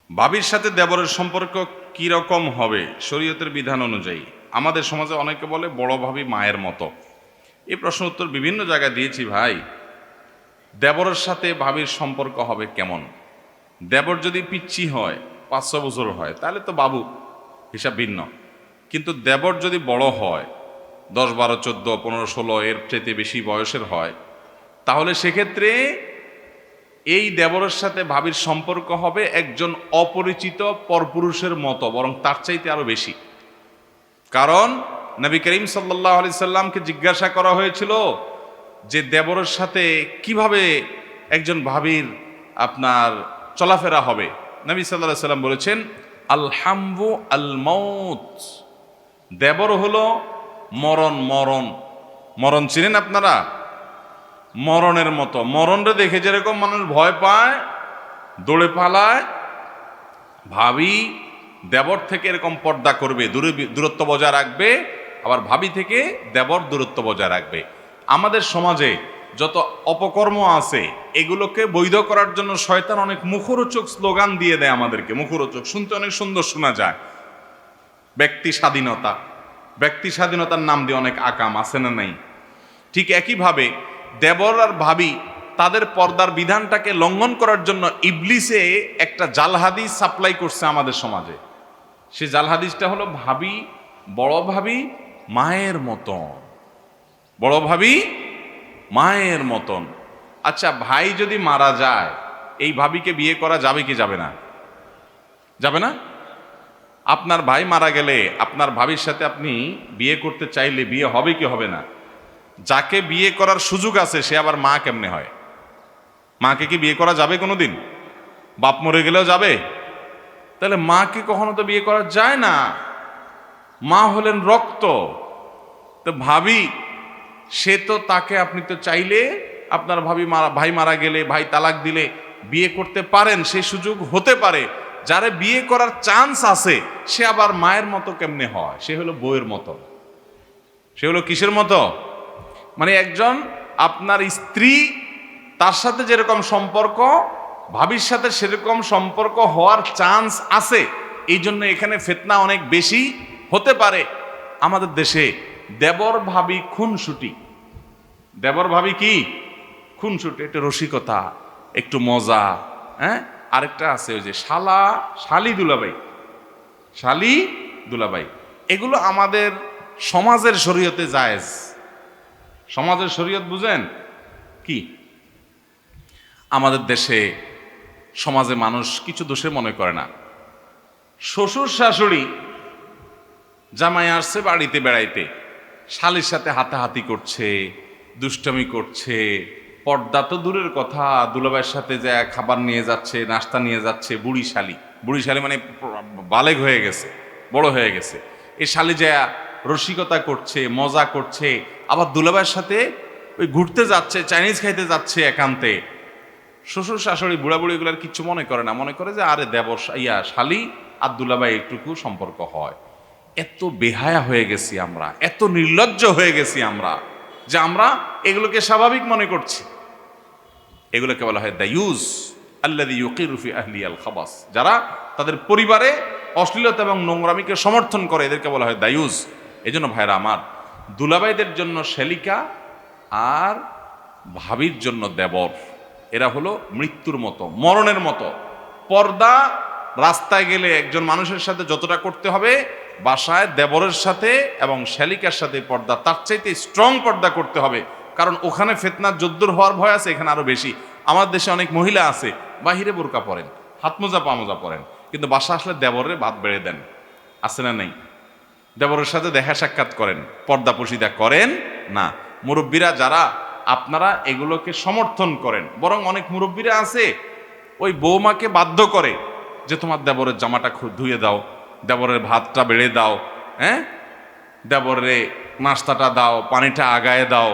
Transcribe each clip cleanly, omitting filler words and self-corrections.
ভাবির সাথে দেবরের সম্পর্ক কি রকম হবে শরীয়তের বিধান অনুযায়ী? আমাদের সমাজে অনেকে বলে বড় ভাবি মায়ের মতো। এই প্রশ্ন উত্তর বিভিন্ন জায়গায় দিয়েছি ভাই। দেবরের সাথে ভাবির সম্পর্ক হবে কেমন? দেবর যদি পিচ্ছি হয়, 5-6 বছর হয়, তাহলে তো বাবু হিসাব ভিন্ন। কিন্তু দেবর যদি বড় হয়, 10, 12, 14, 15, 16 এর চাইতে বেশি বয়সের হয়, তাহলে সেক্ষেত্রে এই দেবরের সাথে ভাবির সম্পর্ক হবে একজন অপরিচিত পরপুরুষের মতো, বরং তার চাইতে আরো বেশি। কারণ নবী করিম সাল্লাল্লাহু আলাইহি সাল্লামকে জিজ্ঞাসা করা হয়েছিল যে দেবরের সাথে কিভাবে একজন ভাবির আপনার চলাফেরা হবে। নবী সাল্লাল্লাহু আলাইহি সাল্লাম বলেছেন, আল হামবু আল মাউত, দেবর হলো মরণ। মরণ মরণ চিনেন আপনারা? মরণের মতো। মরণরে দেখে যেরকম মানুষ ভয় পায়, দৌড়ে পালায়, ভাবি দেবর থেকে এরকম পর্দা করবে, দূরত্ব বজায় রাখবে, আবার ভাবি থেকে দেবর দূরত্ব বজায় রাখবে। আমাদের সমাজে যত অপকর্ম আছে এগুলোকে বৈধ করার জন্য শয়তান অনেক মুখরোচক স্লোগান দিয়ে দেয় আমাদেরকে। মুখরোচক শুনতে অনেক সুন্দর শোনা যায়। ব্যক্তি স্বাধীনতা, ব্যক্তি স্বাধীনতার নাম দিয়ে অনেক আকাম আছে না নাই? ঠিক একইভাবে দেবর আর ভাবি তাদের পর্দার বিধানটাকে লঙ্ঘন করার জন্য ইবলিসে একটা জাল হাদিস সাপ্লাই করছে আমাদের সমাজে। সে জাল হাদিসটা হলো ভাবি, বড় ভাবি মায়ের মতন, বড় ভাবি মায়ের মতন। আচ্ছা, ভাই যদি মারা যায়, এই ভাবিকে বিয়ে করা যাবে কি যাবে না? যাবে না? আপনার ভাই মারা গেলে আপনার ভাবির সাথে আপনি বিয়ে করতে চাইলে বিয়ে হবে কি হবে না? যাকে বিয়ে করার সুযোগ আছে সে আবার মা কেমনে হয়? মাকে কি বিয়ে করা যাবে কোনোদিন? বাপ মরে গেলেও যাবে? তাহলে মাকে কখনো তো বিয়ে করা যায় না। মা হলেন রক্ত। তো ভাবি, সে তো তাকে আপনি তো চাইলে আপনার ভাই মারা গেলে, ভাই তালাক দিলে বিয়ে করতে পারেন, সে সুযোগ হতে পারে। যারে বিয়ে করার চান্স আছে সে আবার মায়ের মতো কেমনে হয়? সে হলো বউয়ের মতো। সে হলো কিসের মতো? মানে একজন আপনার স্ত্রী, তার সাথে যেরকম সম্পর্ক ভাবির সাথে সেরকম সম্পর্ক হওয়ার চান্স আছে। এই জন্য এখানে ফিতনা অনেক বেশি হতে পারে। আমাদের দেশে দেবর ভাবি খুনসুটি। দেবর ভাবি কি খুনসুটি, একটু রসিকতা, একটু মজা। হ্যাঁ, আরেকটা আছে ওই যে শালা, শালি দুলাভাই, শালি দুলাভাই। এগুলো আমাদের সমাজের শরীয়তে জায়েজ। সমাজের শরীয়ত বুঝেন কি? আমাদের দেশে সমাজে মানুষ কিছু দোষে মনে করে না। শ্বশুর শাশুড়ি জামাই আসছে বাড়িতে বেড়াইতে, শালির সাথে হাতাহাতি করছে, দুষ্টমি করছে, পর্দা তো দূরের কথা, দুলাভাইয়ের সাথে যা খাবার নিয়ে যাচ্ছে, নাস্তা নিয়ে যাচ্ছে। বুড়ি শালি, বুড়ি শালি মানে বালেগ হয়ে গেছে, বড় হয়ে গেছে। এই শালি যা রসিকতা করছে, মজা করছে, আবার দুলাভাইয়ের সাথে ওই ঘুরতে যাচ্ছে, চাইনিজ খাইতে যাচ্ছে একান্তে। শ্বশুর শাশুড়ি বুড়াবুড়ি এগুলার কিচ্ছু মনে করে না, মনে করে যে আরে দেবর শালি আর দুলাভাই একটুকু সম্পর্ক হয়। এত বেহায়া হয়ে গেছি আমরা, এত নির্লজ্জ হয়ে গেছি আমরা, যে আমরা এগুলোকে স্বাভাবিক মনে করছি। এগুলোকে বলা হয় দায়ুস, আল্লাযী ইউকিরু ফি আহলি আল খাবাস। যারা তাদের পরিবারে অশ্লীলতা এবং নোংরামিকে সমর্থন করে, এদেরকে বলা হয় দায়ুস। এই জন্য ভাইরা আমার, দুলাভাইদের জন্য শ্যালিকা আর ভাবির জন্য দেবর, এরা হলো মৃত্যুর মতো, মরণের মতো। পর্দা রাস্তায় গেলে একজন মানুষের সাথে যতটা করতে হবে, বাসায় দেবরের সাথে এবং শ্যালিকার সাথে পর্দা তার চাইতে স্ট্রং পর্দা করতে হবে। কারণ ওখানে ফিতনার যদ্দুর হওয়ার ভয় আছে, এখানে আরো বেশি। আমাদের দেশে অনেক মহিলা আছে বাহিরে বোরকা পরেন, হাত মোজা পা মোজা পরেন, কিন্তু বাসা আসলে দেবরের ভাত বেড়ে দেন। আছে না নেই? দেবরের সাথে দেখা সাক্ষাৎ করেন, পর্দা পশিদা করেন না। মুরব্বীরা যারা, আপনারা এগুলোকে সমর্থন করেন। বরং অনেক মুরব্বীরা আছে ওই বৌমাকে বাধ্য করে যে তোমার দেবরের জামাটা ধুয়ে দাও, দেবরের ভাতটা বেড়ে দাও, হ্যাঁ, দেবরে নাস্তাটা দাও, পানিটা আগায় দাও।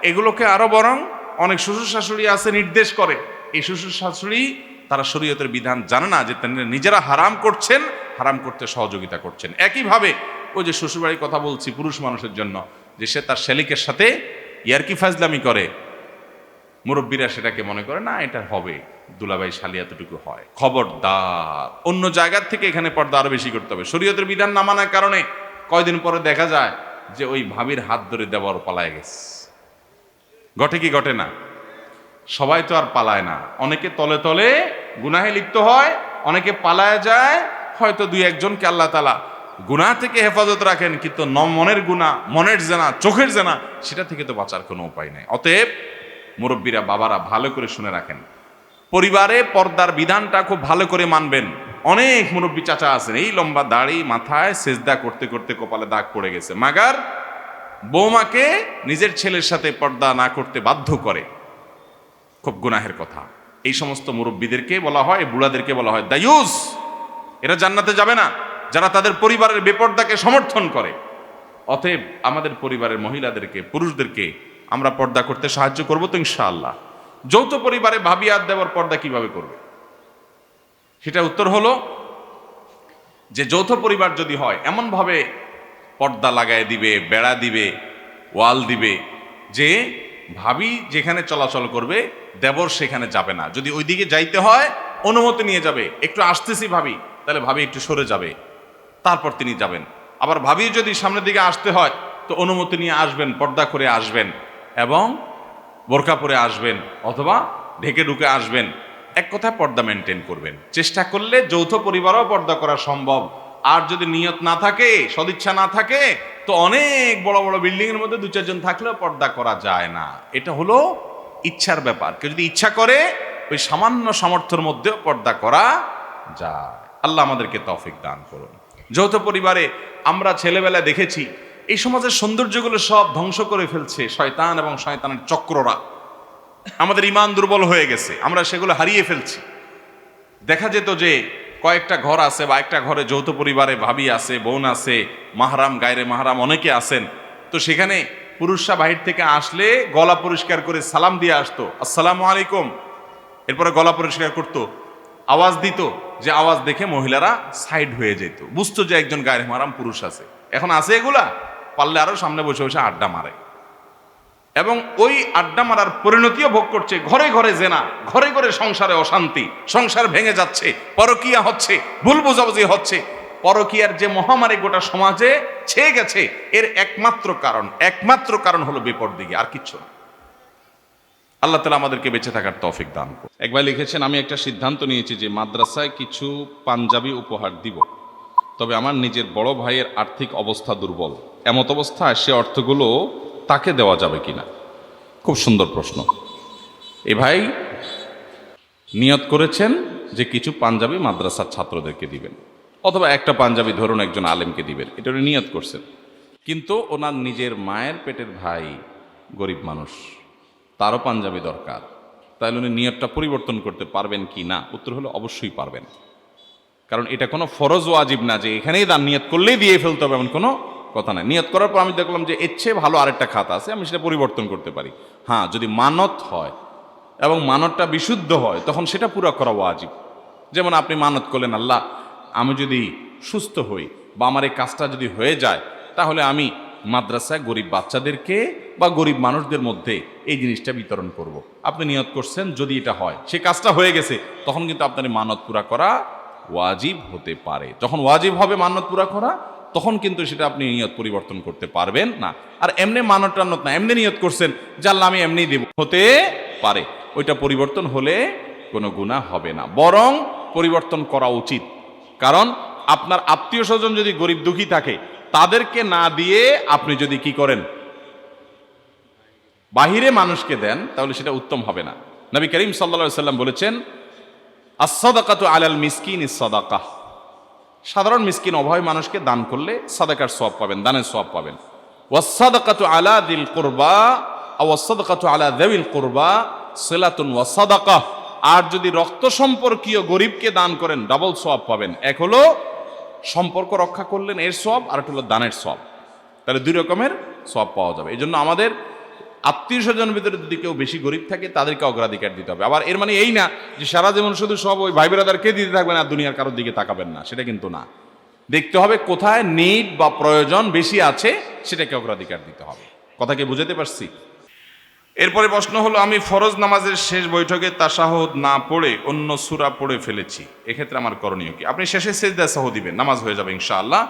এগুলোকে আরো বরং অনেক শ্বশুর শাশুড়ি আছে নির্দেশ করে। এই শ্বশুর শাশুড়ি তারা শরীয়তের বিধান জানে না, যে নিজেরা হারাম করছেন, হারাম করতে সহযোগিতা করছেন। একইভাবে ওই যে শ্বশুরবাড়ির কথা বলছি পুরুষ মানুষের জন্য, যে সে তার শালিকের সাথে ইয়ারকি ফাজলামি করে, মুরব্বীরা সেটাকে মনে করে না এটা হবে, দুলাভাই শালি এতটুকু হয়। খবরদার, অন্য জায়গার থেকে এখানে পর্দা আরো বেশি করতে হবে। শরীয়তের বিধান না মানার কারণে কয়দিন পরে দেখা যায় যে ওই ভাবির হাত ধরে দেবর পালায় গেছে। ঘটে কি ঘটে না? সবাই তো আর পালায় না, অনেকে তলে তলে গুনাহে লিপ্ত হয়, অনেকে পালায় যায়। হয়তো দুই একজনকে আল্লাহ তাআলা গুনাহ থেকে হেফাজত রাখেন, কিন্তু মনের গুনাহ, মনের জেনা, চোখের জেনা, সেটা থেকে তো বাঁচার কোনো উপায় নাই। অতএব মুরব্বীরা, বাবারা ভালো করে শুনে রাখেন, পরিবারে পর্দার বিধানটা খুব ভালো করে মানবেন। অনেক মুরব্বী চাচা আছেন, এই লম্বা দাড়ি, মাথায় সেজদা করতে করতে কপালে দাগ পড়ে গেছে, মাগার বৌমাকে নিজের ছেলের সাথে পর্দা না করতে বাধ্য করে। খুব গুনাহের কথা। এই সমস্ত মুরব্বীদেরকে বলা হয়, বুড়াদেরকে বলা হয় দায়ুস। এরা জান্নাতে যাবে না যারা তাদের পরিবারের বেপর্দাকে সমর্থন করে। অতএব আমাদের পরিবারের মহিলাদেরকে, পুরুষদেরকে আমরা পর্দা করতে সাহায্য করবো তো ইনশাআল্লাহ। যৌথ পরিবারে ভাবি আর দেবর পর্দা কিভাবে করবে? সেটা উত্তর হলো যে যৌথ পরিবার যদি হয়, এমন ভাবে পর্দা লাগায় দিবে, বেড়া দিবে, ওয়াল দিবে, যে ভাবি যেখানে চলাচল করবে দেবর সেখানে যাবে না। যদি ওইদিকে যাইতে হয় অনুমতি নিয়ে যাবে, একটু আসতেছি ভাবি, তাহলে ভাবি একটু সরে যাবে, তারপর তিনি যাবেন। আবার ভাবি যদি সামনের দিকে আসতে হয় তো অনুমতি নিয়ে আসবেন, পর্দা করে আসবেন এবং বোরকা পরে আসবেন, অথবা ঢেকে ঢুকে আসবেন। এক কথায় পর্দা মেনটেন করবেন। চেষ্টা করলে যৌথ পরিবারও পর্দা করা সম্ভব। আর যদি নিয়ত না থাকে, সদিচ্ছা না থাকে, তো অনেক বড় বড় বিল্ডিং এর মধ্যে দু চারজন থাকলেও পর্দা করা যায় না। এটা হলো ইচ্ছার ব্যাপার। কেউ যদি ইচ্ছা করে ওই সামান্য সামর্থ্যের মধ্যেও পর্দা করা যায়। আল্লাহ আমাদেরকে তৌফিক দান করুন। যৌথ পরিবারে আমরা ছেলেবেলা দেখেছি এই সমাজের সৌন্দর্যগুলো সব ধ্বংস করে ফেলছে শয়তান এবং শয়তানের চক্ররা। আমাদের ঈমান দুর্বল হয়ে গেছে, আমরা সেগুলো হারিয়ে ফেলছি। দেখা যেত যে কয়েকটা ঘর আছে বা একটা ঘরে যৌথ পরিবারে ভাবি আছে, বোন আছে, মাহরাম, গায়রে মাহরাম অনেকে আছেন। তো সেখানে পুরুষরা বাহির থেকে আসলে গলা পরিষ্কার করে সালাম দিয়ে আসতো, আসসালামু আলাইকুম। এরপরে গলা পরিষ্কার করতো, আওয়াজ দিত, যে আওয়াজ দেখে মহিলারা সাইড হয়ে যেত, বুঝতো যে একজন গায়রে মাহরাম পুরুষ আছে। এখন আছে এগুলা? পারলে আরো সামনে বসে বসে আড্ডা মারে, এবং ওই আড্ডা মারার পরিণতিও ভোগ করছে। ঘরে ঘরে জেনা, ঘরে ঘরে সংসারে অশান্তি, সংসার ভেঙে যাচ্ছে, পরকীয়া হচ্ছে, ভুল বোঝাবুঝি হচ্ছে। পরকীয়ার যে মহামারী গোটা সমাজে ছেয়ে গেছে, এর একমাত্র কারণ হলো বেপরদিগি, আর কিচ্ছু না। আল্লাহ তাআলা আমাদেরকে বেঁচে থাকার তৌফিক দান করুন। একবার লিখেছেন, আমি একটা সিদ্ধান্ত নিয়েছি যে মাদ্রাসায় কিছু পাঞ্জাবি উপহার দিব, তবে আমার নিজের বড় ভাইয়ের আর্থিক অবস্থা দুর্বল। এমত অবস্থায় সে অর্থগুলো তাকে দেওয়া যাবে কিনা? খুব সুন্দর প্রশ্ন। এ ভাই নিয়ত করেছেন যে কিছু পাঞ্জাবি মাদ্রাসার ছাত্রদেরকে দিবেন, অথবা একটা পাঞ্জাবি ধরুন একজন আলেমকে দিবেন, এটা উনি নিয়ত করছেন। কিন্তু ওনার নিজের মায়ের পেটের ভাই গরিব মানুষ, তারও পাঞ্জাবি দরকার, তাহলে উনি নিয়তটা পরিবর্তন করতে পারবেন কি না? উত্তর হলো অবশ্যই পারবেন। কারণ এটা কোনো ফরজ ওয়াজিব না যে এখানেই দান নিয়ত করলেই দিয়ে ফেলতে হবে, এমন কোনো কথা নাই। নিয়ত করার পর আমি দেখলাম যে এর চেয়ে ভালো আরেকটা খাত আছে, আমি সেটা পরিবর্তন করতে পারি। হ্যাঁ, যদি মানত হয় এবং মানতটা বিশুদ্ধ হয় তখন সেটা পুরো করা ওয়াজিব। যেমন আপনি মানত করলেন, আল্লাহ আমি যদি সুস্থ হই বা আমার এই কাজটা যদি হয়ে যায়, তাহলে আমি মাদ্রাসায় গরিব বাচ্চাদেরকে বা গরিব মানুষদের মধ্যে এই জিনিসটা বিতরণ করব। আপনি নিয়ত করছেন, যদি এটা হয়, সে কাজটা হয়ে গেছে, তখন কিন্তু আপনার মানত পুরা করা ওয়াজিব হতে পারে। যখন ওয়াজিব হবে মানত পুরা করা, তখন কিন্তু সেটা আপনি নিয়ত পরিবর্তন করতে পারবেন না। আর এমনি মানত টানত না, এমনি নিয়ত করছেন যে আল্লাহ আমি এমনি দেব, হতে পারে, ওইটা পরিবর্তন হলে কোনো গুনাহ হবে না, বরং পরিবর্তন করা উচিত। কারণ আপনার আত্মীয় স্বজন যদি গরিব দুঃখী থাকে, তাদেরকে না দিয়ে আপনি যদি কি করেন, বাহিরে মানুষকে দেন, তাহলে সেটা উত্তম হবে না। নবী করিম সাল্লাল্লাহু আলাইহি ওয়াসাল্লাম বলেছেন, আস-সাদাকাতু আলাল মিসকিনিস সাদাকাহ, সাধারণ মিসকিন অভাবী মানুষকে দান করলে সাদাকার সওয়াব পাবেন, দানের সওয়াব পাবেন। ওয়াস-সাদাকাতু আলা যিল কুরবা আও ওয়াস-সাদাকাতু আলা যাবিল কুরবা সিলাতুন ওয়া সাদাকাহ, আর যদি রক্ত সম্পর্কীয় গরিবকে দান করেন ডাবল সওয়াব পাবেন। এক হলো সম্পর্ক রক্ষা করলেন এর সওয়াব, আর একটা হলো দানের সওয়াব। তাহলে দুই রকমের সওয়াব পাওয়া যাবে। এই জন্য আমাদের আত্মীয় স্বজনের ভিতরে যদি কেউ বেশি গরিব থাকে তাদেরকে অগ্রাধিকার দিতে হবে। আবার এর মানে এই না যে সারা জীবন শুধু সব ওই ভাই ব্রাদারকে দিতে থাকবেন আর দুনিয়ার কারোর দিকে তাকাবেন না, সেটা কিন্তু না। দেখতে হবে কোথায় নিড বা প্রয়োজন বেশি আছে, সেটাকে অগ্রাধিকার দিতে হবে। কথা কি বুঝাতে পারছি? এরপরে প্রশ্ন হলো, আমি ফরজ নামাজের শেষ বৈঠকে তাশাহুদ না পড়ে অন্য সূরা পড়ে ফেলেছি, এক্ষেত্রে আমার করণীয় কি? আপনি শেষে সিজদা সাহু দিবেন, নামাজ হয়ে যাবে ইনশাআল্লাহ।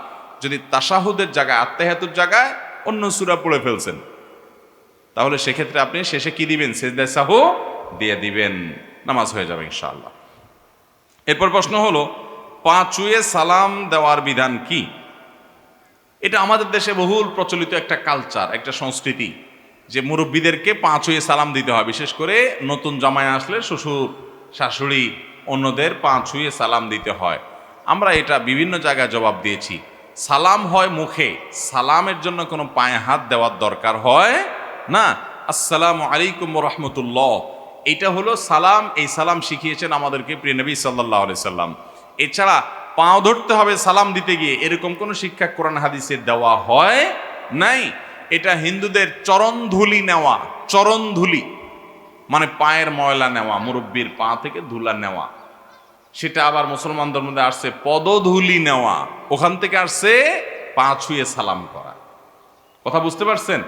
যদি তাশাহুদের জায়গায়, আত্তাহিয়াতুর জায়গায় অন্য সূরা পড়ে ফেলছেন, তাহলে সেক্ষেত্রে আপনি শেষে কি দিবেন? সিজদা সাহু দিয়ে দিবেন, নামাজ হয়ে যাবে ইনশাআল্লাহ। এরপর প্রশ্ন হলো, পা চুয়ে সালাম দেওয়ার বিধান কি? এটা আমাদের দেশে বহুল প্রচলিত একটা কালচার, একটা সংস্কৃতি, যে মুরব্বীদেরকে পা ছুঁয়ে সালাম দিতে হয়। বিশেষ করে নতুন জামাই আসলে শ্বশুর শাশুড়ি অন্যদের পা ছুঁয়ে সালাম দিতে হয়। আমরা এটা বিভিন্ন জায়গায় জবাব দিয়েছি। সালাম হয় মুখে, সালামের জন্য কোনো পায়ে হাত দেওয়ার দরকার হয় না। আসসালামু আলাইকুম ওয়া রাহমাতুল্লাহ, এটা হলো সালাম। এই সালাম শিখিয়েছেন আমাদেরকে প্রিয় নবী সাল্লাল্লাহু আলাইহি সাল্লাম। এছাড়া পাও ধরতে হবে সালাম দিতে গিয়ে, এরকম কোনো শিক্ষা কোরআন হাদিসে দেওয়া হয় নাই। এটা হিন্দুদের চরণধুলি নেওয়া, চরণধুলি মানে পায়ের ময়লা নেওয়া, মুরব্বীর পা থেকে ধুলা নেওয়া। সেটা আবার মুসলমানদের মধ্যে আসছে পদধুলি নেওয়া, ওখান থেকে আসছে পা ছুঁয়ে সালাম করা। কথা বুঝতে পারছেন?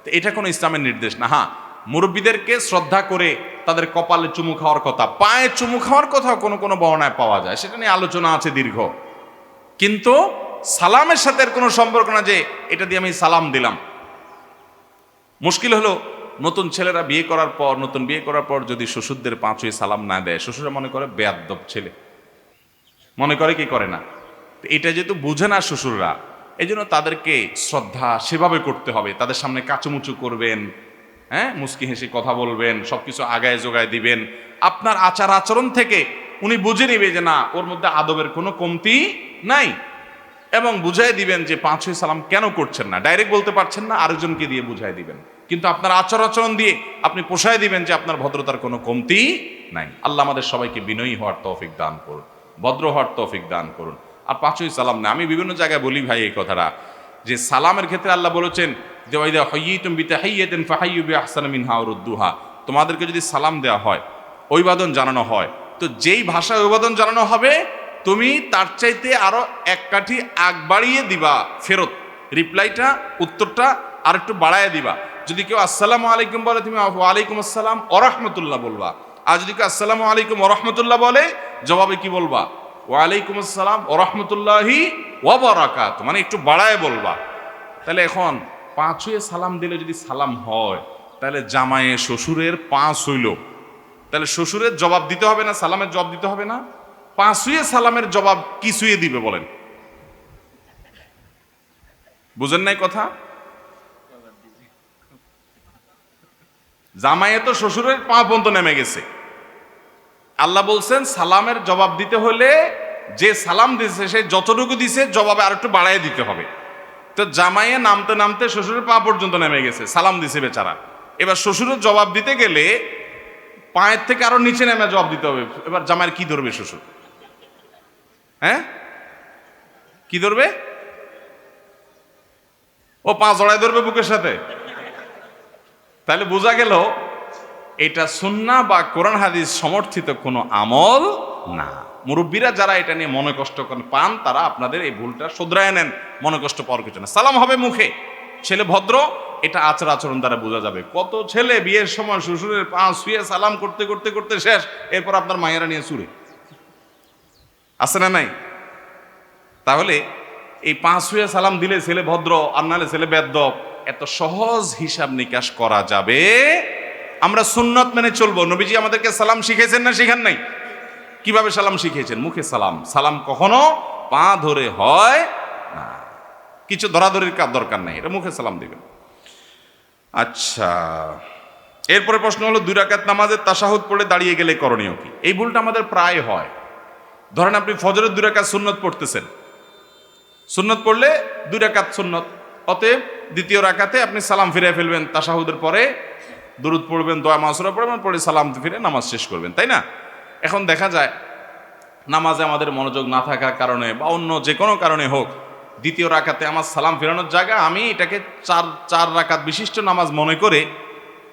তো এটা কোনো ইসলামের নির্দেশ না। হ্যাঁ, মুরব্বীদেরকে শ্রদ্ধা করে তাদের কপালে চুমু খাওয়ার কথা, পায়ে চুমু খাওয়ার কথা কোনো কোনো বর্ণনায় পাওয়া যায়, সেটা নিয়ে আলোচনা আছে দীর্ঘ। কিন্তু সালামের সাথে এর কোনো সম্পর্ক না যে এটা দিয়ে আমি সালাম দিলাম। মুশকিল হলো, নতুন ছেলেরা বিয়ে করার পর, নতুন বিয়ে করার পর যদি শ্বশুরদের পা ছুঁয়ে সালাম না দেয়, শ্বশুরা মনে করে বেয়াদ্দব ছেলে, মনে করে কি করে না। এটা যেহেতু বুঝে না শ্বশুররা, এই জন্য তাদেরকে শ্রদ্ধা সেভাবে করতে হবে। তাদের সামনে কাচুমুচু করবেন, হ্যাঁ, মুস্কি হেসে কথা বলবেন, সবকিছু আগায় জোগায় দিবেন। আপনার আচার আচরণ থেকে উনি বুঝে নিবে যে না, ওর মধ্যে আদবের কোনো কমতি নাই, এবং বুঝাই দিবেন যে পা ছুঁয়ে সালাম কেন করছেন না। ডাইরেক্ট বলতে পারছেন না, আরেকজনকে দিয়ে বুঝাই দিবেন, কিন্তু আপনার আচার আচরণ দিয়ে আপনি পোষায় দিবেন যে আপনার ভদ্রতার কোনো কমতি নাই। আল্লাহ আমাদের সবাইকে বিনয়ী হওয়ার তৌফিক দান করুন, ভদ্র হওয়ার তৌফিক দান করুন। আর পা ছুঁয়ে সালাম না, আমি বিভিন্ন জায়গায় বলি ভাই এই কথাটা, যে সালামের ক্ষেত্রে আল্লাহ বলেছেন যে ওয়াইদা হাইয়িতুম বিতাহিয়াতিন ফাহাইয়ু বিআহসানা মিনহা আও রুদ্দুহা, তোমাদেরকে যদি সালাম দেওয়া হয়, অভিবাদন জানানো হয়, তো যেই ভাষায় অভিবাদন জানানো হবে তুমি তার চাইতে আরো এক কাঠি আগ বাড়িয়ে দিবা, ফেরত রিপ্লাইটা, উত্তরটা আর একটু বাড়ায় দিবা। যদি কেউ আসসালামু আলাইকুম বলে, তুমি ওয়ালাইকুম আসসালাম ওয়া রাহমাতুল্লাহ বলবা। আর যদি কেউ আসসালামু আলাইকুম ওয়া রাহমাতুল্লাহ বলে, জবাবে কি বলবা? ওয়ালাইকুম আসসালাম ওয়া রাহমাতুল্লাহি ওয়া বারাকাতুহু, মানে একটু বাড়ায় বলবা। তাহলে এখন পা ছুঁয়ে সালাম দিলে যদি সালাম হয়, তাহলে জামায়ে শ্বশুরের পা ছুঁইল, তাহলে শ্বশুরের জবাব দিতে হবে না? সালামের জবাব দিতে হবে না? পা ছুঁয়ে সালামের জবাব কি ছুঁয়ে দিবে বলেন? বুঝেন নাই কথা? জামাইয়ে তো শ্বশুরের পা পর্যন্ত নেমে গেছে। আল্লাহ বলছেন সালামের জবাব দিতে হলে যে সালাম দিছে সে যতটুকু দিছে জবাবে আর একটু বাড়ায় দিতে হবে। তো জামাইয়ে নামতে নামতে শ্বশুরের পা পর্যন্ত নেমে গেছে, সালাম দিছে বেচারা। এবার শ্বশুরের জবাব দিতে গেলে পায়ের থেকে আরো নিচে নেমে জবাব দিতে হবে। এবার জামাইয়ের কি ধরবে শ্বশুর? হ্যাঁ, কি ধরবে? ও পা জড়ায় ধরবে বুকের সাথে। তাহলে বোঝা গেল এটা সুন্নাহ বা কোরআন হাদিস সমর্থিত কোনো আমল না। মুরব্বীরা যারা এটা নিয়ে মনে কষ্ট পান, তারা আপনাদের এই ভুলটা শুধরায় নেন, মনে কষ্ট পাওয়ার কিছু না। সালাম হবে মুখে, ছেলে ভদ্র, এটা আচার আচরণ দ্বারা বোঝা যাবে। কত ছেলে বিয়ের সময় শ্বশুরের পা ছুঁয়ে সালাম করতে করতে করতে শেষ, এরপর আপনার মায়েরা নিয়ে চুরে, আছে না নাই? তাহলে এই পা ছুঁয়ে সালাম দিলে ছেলে ভদ্র, আর নাহলে ছেলে বেদ্দপ, এত সহজ হিসাব নিকাশ করা যাবে? আমরা সুন্নত মেনে চলবো। নবীজি আমাদেরকে সালাম শিখেছেন না শিখান নাই? কিভাবে সালাম শিখিয়েছেন? মুখে সালাম। সালাম কখনো পা ধরে হয় না, কিছু ধরাধরির কাজ দরকার নাই, এটা মুখে সালাম দিবেন। আচ্ছা, এরপরে প্রশ্ন হলো, 2 রাকাত নামাজের তাশাহুদ পড়ে দাঁড়িয়ে গেলে করণীয় কি? এই ভুলটা আমাদের প্রায় হয়। ধরেন আপনি ফজরের 2 রাকাত সুন্নত পড়তেছেন, সুন্নত পড়লে 2 রাকাত সুন্নত, অতএব দ্বিতীয় রাকাতে আপনি সালাম ফিরে ফেলবেন, তাশাহুদের পরে দুরুদ পড়বেন, দোয়া মাসুরা পড়বেন, পরে সালাম ফিরে নামাজ শেষ করবেন, তাই না? এখন দেখা যায় নামাজে আমাদের মনোযোগ না থাকার কারণে বা অন্য যে কোনো কারণে হোক, দ্বিতীয় রাকাতে আমার সালাম ফেরানোর জায়গা আমি এটাকে 4 রাকাত বিশিষ্ট নামাজ মনে করে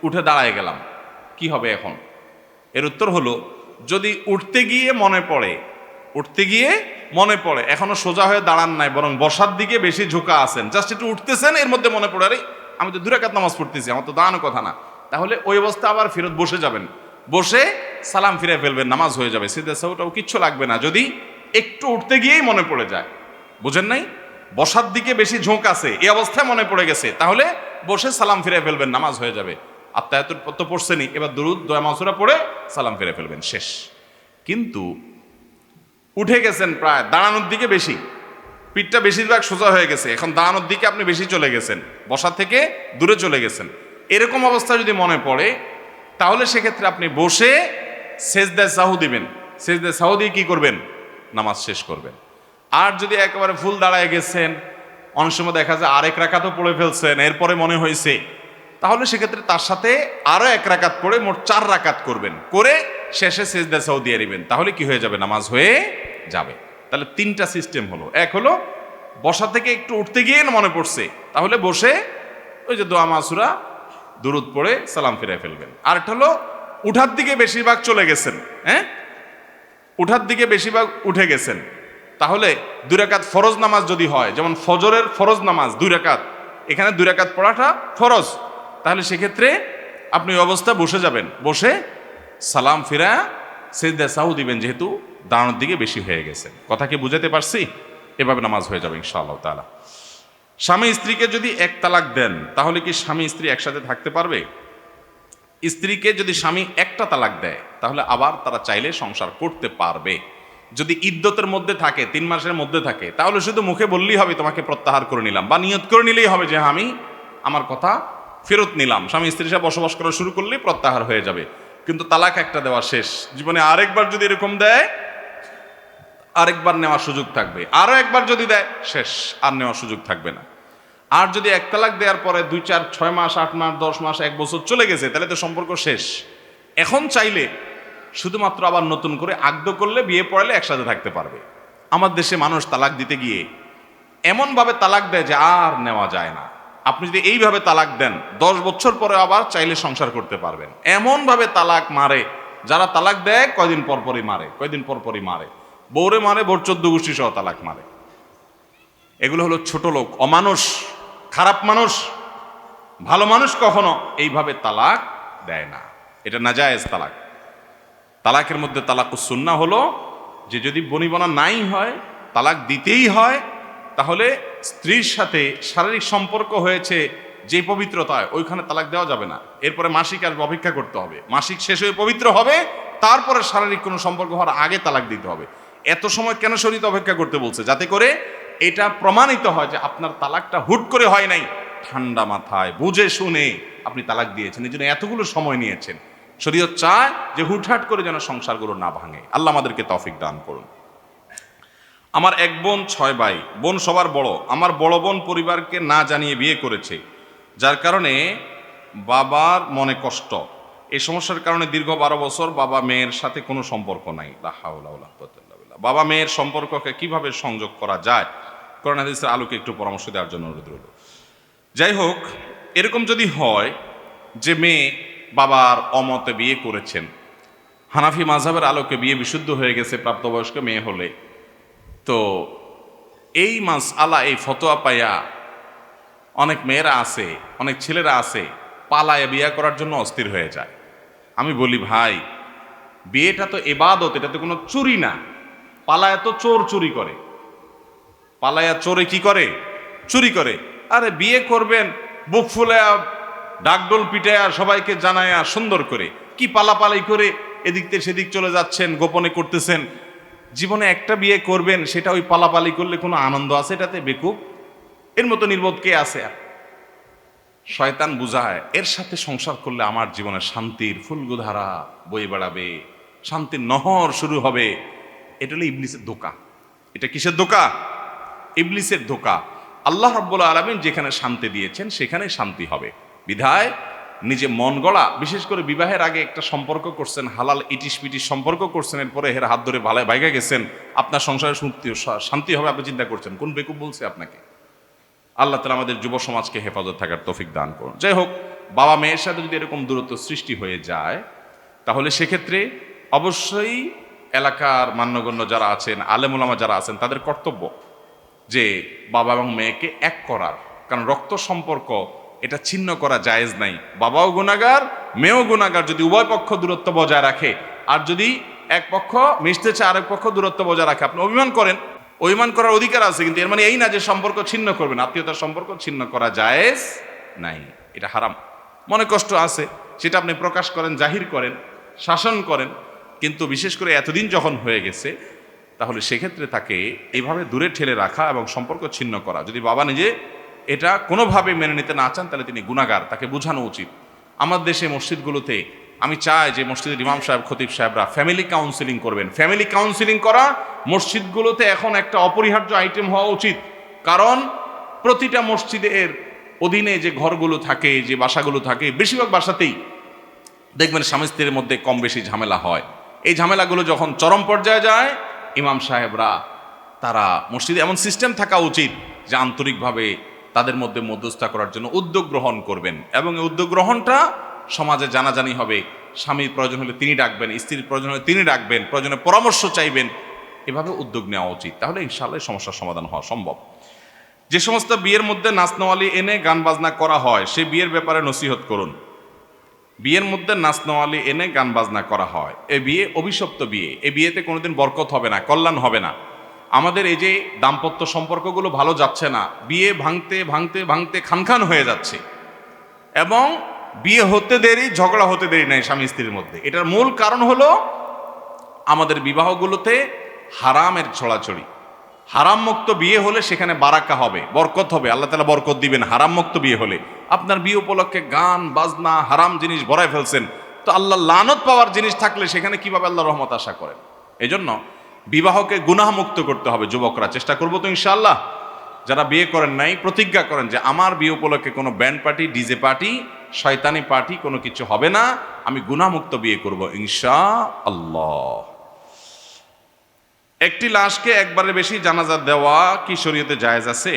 উঠে দাঁড়ায় গেলাম। কি হবে এখন? এর উত্তর হলো, যদি উঠতে গিয়ে মনে পড়ে এখনো সোজা হয়ে দাঁড়ান নাই, বরং বসার দিকে বেশি ঝুঁকা আছেন, জাস্ট একটু উঠতেছেন, এর মধ্যে মনে পড়ে আরে আমি তো 2 রাকাত নামাজ পড়তেছি, আমার তো দাঁড়ানোর কথা না, তাহলে ওই অবস্থা আবার ফেরত বসে যাবেন, বসে সালাম ফিরে ফেলবেন, নামাজ হয়ে যাবে, সিজদা সাহুটাও কিচ্ছু লাগবে না যদি একটু উঠতে গিয়েই মনে পড়ে যায়। বুঝেন নাই? বসার দিকে বেশি ঝোঁক আছে, এই অবস্থায় মনে পড়ে গেছে, তাহলে বসে সালাম ফিরে ফেলবেন, নামাজ হয়ে যাবে। আত্মায়াতুর তো পড়ছেনি, এবার দুরুদ দোয়া মাসুরা পড়ে সালাম ফিরে ফেলবেন, শেষ। কিন্তু উঠে গেছেন প্রায় দাঁড়ানোর দিকে বেশি, পিঠটা বেশিরভাগ সোজা হয়ে গেছে, এখন দাঁড়ানোর দিকে আপনি বেশি চলে গেছেন, বসা থেকে দূরে চলে গেছেন, এরকম অবস্থা যদি মনে পড়ে তাহলে সেক্ষেত্রে আপনি বসে সেজদায় সাহু দিবেন, সেজদায় সাহু দিয়ে কি করবেন? নামাজ শেষ করবেন। আর যদি একেবারে ফুল দাঁড়ায় গেছেন, অনেক সময় দেখা যায় আরেক রাকাতও পড়ে ফেলছেন, এরপরে মনে হয়েছে, তাহলে সেক্ষেত্রে তার সাথে আরো এক রাকাত পড়ে মোট 4 রাকাত করবেন, করে শেষে সেজদা সাহু দিয়ে দিবেন, তাহলে কি হয়ে যাবে? নামাজ হয়ে যাবে। তাহলে 3টা সিস্টেম হলো। এক হলো বসা থেকে একটু উঠতে গিয়ে মনে পড়ছে, তাহলে বসে ওই যে দোয়া মাসুরা দুরুদ পড়ে সালাম ফিরে ফেলবেন। আর একটা হলো উঠার দিকে বেশিরভাগ চলে গেছেন, হ্যাঁ, উঠার দিকে বেশিরভাগ উঠে গেছেন, তাহলে 2 রাকাত ফরজ নামাজ যদি হয়, যেমন ফজরের ফরজ নামাজ 2 রাকাত, এখানে 2 রাকাত পড়াটা ফরজ, তাহলে সেক্ষেত্রে আপনি ওই অবস্থা বসে যাবেন, বসে সালাম ফিরা সিজদা সাহু দিবেন, যেহেতু দাঁড়ানোর দিকে বেশি হয়ে গেছে। কথা কি বুঝাতে পারছি? এভাবে নামাজ হয়ে যাবে ইনশাআল্লাহ তাআলা। স্বামী স্ত্রীকে যদি 1 তালাক দেন, তাহলে কি স্বামী স্ত্রী একসাথে থাকতে পারবে? স্ত্রীকে যদি স্বামী 1টা তালাক দেয়, তাহলে আবার তারা চাইলে সংসার করতে পারবে। যদি ইদ্যতের মধ্যে থাকে, 3 মাসের মধ্যে থাকে, তাহলে শুধু মুখে বললেই হবে তোমাকে প্রত্যাহার করে নিলাম, বা নিয়ত করে নিলেই হবে যে আমি আমার কথা ফেরত নিলাম। স্বামী স্ত্রীর সাথে বসবাস করা শুরু করলেই প্রত্যাহার হয়ে যাবে। কিন্তু তালাক একটা দেওয়া শেষ। জীবনে আরেকবার যদি এরকম দেয়, আরেকবার নেওয়ার সুযোগ থাকবে, আরো একবার যদি দেয়, শেষ, আর নেওয়ার সুযোগ থাকবে না। আর যদি 1 তালাক দেওয়ার পরে 2, 4, 6 মাস, 8 মাস, 10 মাস, 1 বছর চলে গেছে, তাহলে তো সম্পর্ক শেষ। এখন চাইলে শুধুমাত্র আবার নতুন করে আকদ করলে, বিয়ে পড়ালে একসাথে থাকতে পারবে। আমার দেশে মানুষ তালাক দিতে গিয়ে এমনভাবে তালাক দেয় যে আর নেওয়া যায় না। আপনি যদি এইভাবে তালাক দেন, 10 বছর পরে আবার চাইলে সংসার করতে পারবেন। এমনভাবে তালাক মারে, যারা তালাক দেয় কয়দিন পরপরই মারে, কয়দিন পরপরই মারে, বউরে মারে, বোর 14 গোষ্ঠী সহ তালাক মারে। এগুলো হলো ছোট লোক, অমানুষ, খারাপ মানুষ। ভালো মানুষ কখনো এইভাবে তালাক দেয় না, এটা নাজায়েজ তালাক। তালাকের মধ্যে তালাকুস সুন্নাহ হলো যে যদি বনিবনা নাই হয়, তালাক দিতেই হয়, তাহলে স্ত্রীর সাথে শারীরিক সম্পর্ক হয়েছে যে পবিত্রতায়, ওইখানে তালাক দেওয়া যাবে না। এরপরে মাসিক আসবে, অপেক্ষা করতে হবে, মাসিক শেষ হয়ে পবিত্র হবে, তারপরে শারীরিক কোনো সম্পর্ক হওয়ার আগে তালাক দিতে হবে। এত সময় কেন শরীয়ত অপেক্ষা করতে বলছে? যাতে করে এটা প্রমাণিত হয় যে আপনার তালাকটা হুট করে হয় নাই, ঠান্ডা মাথায় বুঝে শুনে আপনি তালাক দিয়েছেন, এই জন্য এতগুলো সময় নিয়েছেন। শরীয়ত চায় যে হুটহাট করে যেন সংসারগুলো না ভাঙে। আল্লাহ আমাদেরকে তৌফিক দান করুন। আমার 1 বোন 6 ভাই, বোন সবার বড়। আমার বড় বোন পরিবারকে না জানিয়ে বিয়ে করেছে, যার কারণে বাবার মনে কষ্ট। এই সমস্যার কারণে দীর্ঘ 12 বছর বাবা মেয়ের সাথে কোনো সম্পর্ক নাই। লা হাওলা ওয়ালা কুওয়াতা ইল্লা বিল্লাহ। বাবা মেয়ের সম্পর্ককে কিভাবে সংযোগ করা যায়, কোরআন হাদিসের আলোকে একটু পরামর্শ দেওয়ার জন্য অনুরোধ রইল। যাই হোক, এরকম যদি হয় যে মেয়ে বাবার অমতে বিয়ে করেছেন, হানাফি মাযহাবের আলোকে বিয়ে বিশুদ্ধ হয়ে গেছে প্রাপ্তবয়স্ক মেয়ে হলে, তো এই মাসআলা, এই ফতোয়া পাইয়া অনেক মেয়েরা আছে, অনেক ছেলেরা আছে, পালায় বিয়ে করার জন্য অস্থির হয়ে যায়। আমি বলি ভাই, বিয়েটা তো ইবাদত, এটা তো কোনো চুরি না। পালায় তো চোর চুরি করে, পালায়া চোরে কি করে? চুরি করে। আরে বিয়ে করবেন বুক ফুলায়া, ডাকডোল পিটায়া, সবাইকে জানায়া সুন্দর করে, কি পালাপালাই করে এদিক থেকে সেদিক চলে যাচ্ছেন, গোপনে করতেছেন। জীবনে একটা বিয়ে করবেন, সেটা ওই পালাপালি করলে কোনো আনন্দ আছে এটাতে? বেকুব, এর মতো নির্বোধ কে আছে? শয়তান বুঝায় এর সাথে সংসার করলে আমার জীবনে শান্তির ফুলগুধারা বয়ে বেড়াবে, শান্তির নহর শুরু হবে। এটা হলো ইবলিসের ধোঁকা। এটা কিসের ধোঁকা? ইবলিসের ধোঁকা। আল্লাহ রাব্বুল আলামিন যেখানে শান্তি দিয়েছেন সেখানে শান্তি হবে। বিধায় নিজে মন গড়া, বিশেষ করে বিবাহের আগে একটা সম্পর্ক করছেন, হালাল ইটিস পিটিস সম্পর্ক করছেন, এরপরে এর হাত ধরে ভালো ভাইগা গেছেন, আপনার সংসারে শান্তি হবে আপনি চিন্তা করছেন। কোন বেকুব বলছে আপনাকে? আল্লাহ তাআলা আমাদের যুব সমাজকে হেফাজত থাকার তৌফিক দান করুন। যাই হোক, বাবা মেয়ের সাথে যদি এরকম দূরত্ব সৃষ্টি হয়ে যায়, তাহলে সেক্ষেত্রে অবশ্যই এলাকার মান্যগণ্য যারা আছেন, আলেম ওলামা যারা আছেন, তাদের কর্তব্য যে বাবা এবং মেয়েকে এক করার। কারণ রক্ত সম্পর্ক এটা ছিন্ন করা জায়েজ নাই। বাবাও গুনাহগার, মেয়েও গুনাহগার, যদি উভয় পক্ষ দূরত্ব বজায় রাখে। আর যদি এক পক্ষ মিশতে চায় আরেক পক্ষ দূরত্ব বজায় রাখে, আপনি অভিমান করেন, অভিমান করার অধিকার আছে, কিন্তু এর মানে এই না যে সম্পর্ক ছিন্ন করবেন। আত্মীয়তার সম্পর্ক ছিন্ন করা জায়েজ নাই, এটা হারাম। মনে কষ্ট আছে, সেটা আপনি প্রকাশ করেন, জাহির করেন, শাসন করেন, কিন্তু বিশেষ করে এতদিন যখন হয়ে গেছে, তাহলে সেক্ষেত্রে তাকে এইভাবে দূরে ঠেলে রাখা এবং সম্পর্ক ছিন্ন করা। যদি বাবা নিজে এটা কোনোভাবে মেনে নিতে না চান, তাহলে তিনি গুনাহগার, তাকে বোঝানো উচিত। আমাদের দেশে মসজিদগুলোতে আমি চাই যে মসজিদের ইমাম সাহেব, খতিব সাহেবরা ফ্যামিলি কাউন্সিলিং করবেন। ফ্যামিলি কাউন্সিলিং করা মসজিদগুলোতে এখন একটা অপরিহার্য আইটেম হওয়া উচিত। কারণ প্রতিটা মসজিদের অধীনে যে ঘরগুলো থাকে, যে বাসাগুলো থাকে, বেশিরভাগ বাসাতেই দেখবেন স্বামী স্ত্রীর মধ্যে কম বেশি ঝামেলা হয়। এই ঝামেলাগুলো যখন চরম পর্যায়ে যায়, ইমাম সাহেবরা তারা মসজিদে এমন সিস্টেম থাকা উচিত যে আন্তরিকভাবে তাদের মধ্যে মধ্যস্থতা করার জন্য উদ্যোগ গ্রহণ করবেন, এবং এই উদ্যোগ গ্রহণটা সমাজে জানাজানি হবে। স্বামীর প্রয়োজন হলে তিনি ডাকবেন, স্ত্রীর প্রয়োজন হলে তিনি ডাকবেন, প্রয়োজনে পরামর্শ চাইবেন, এভাবে উদ্যোগ নেওয়া উচিত। তাহলে ইনশাআল্লাহ সমস্যার সমাধান হওয়া সম্ভব। যে সমস্ত বিয়ের মধ্যে নাচনাওয়ালি এনে গান বাজনা করা হয়, সেই বিয়ের ব্যাপারে নসিহত করুন। বিয়ের মধ্যে নাচনাওয়ালি এনে গান বাজনা করা হয়, এই বিয়ে অভিশপ্ত বিয়ে। এই বিয়েতে কোনোদিন বরকত হবে না, কল্যাণ হবে না। আমাদের এই যে দাম্পত্য সম্পর্কগুলো ভালো যাচ্ছে না, বিয়ে ভাঙতে ভাঙতে ভাঙতে খানখান হয়ে যাচ্ছে, এবং বিয়ে হতে দেরি, ঝগড়া হতে দেরি নাই স্বামী স্ত্রীর মধ্যে। এটার মূল কারণ হলো আমাদের বিবাহগুলোতে হারামের ছড়াছড়ি। হারাম মুক্ত বিয়ে হলে সেখানে বারাকা হবে, বরকত হবে, আল্লাহ তাআলা বরকত দিবেন। হারাম মুক্ত বিয়ে হলে আপনার বিয়ে উপলক্ষে গান বাজনা হারাম জিনিস ভরায় ফেলছেন, তো আল্লাহ লানত পাওয়ার জিনিস থাকলে সেখানে কিভাবে আল্লাহ রহমত আশা করেন? এজন্য বিবাহকে গুনাহ মুক্ত করতে হবে। যুবকরা চেষ্টা করবো তো ইনশাআল্লাহ। যারা বিয়ে করেন নাই, প্রতিজ্ঞা করেন যে আমার বিয়ে উপলক্ষে কোনো ব্যান্ড পার্টি, ডিজে পার্টি, শয়তানি পার্টি কোনো কিছু হবে না, আমি গুনাহমুক্ত বিয়ে করব ইনশাআল্লাহ। একটি লাশকে একবারের বেশি জানাজা দেওয়া কি শরীয়তে জায়েজ আছে?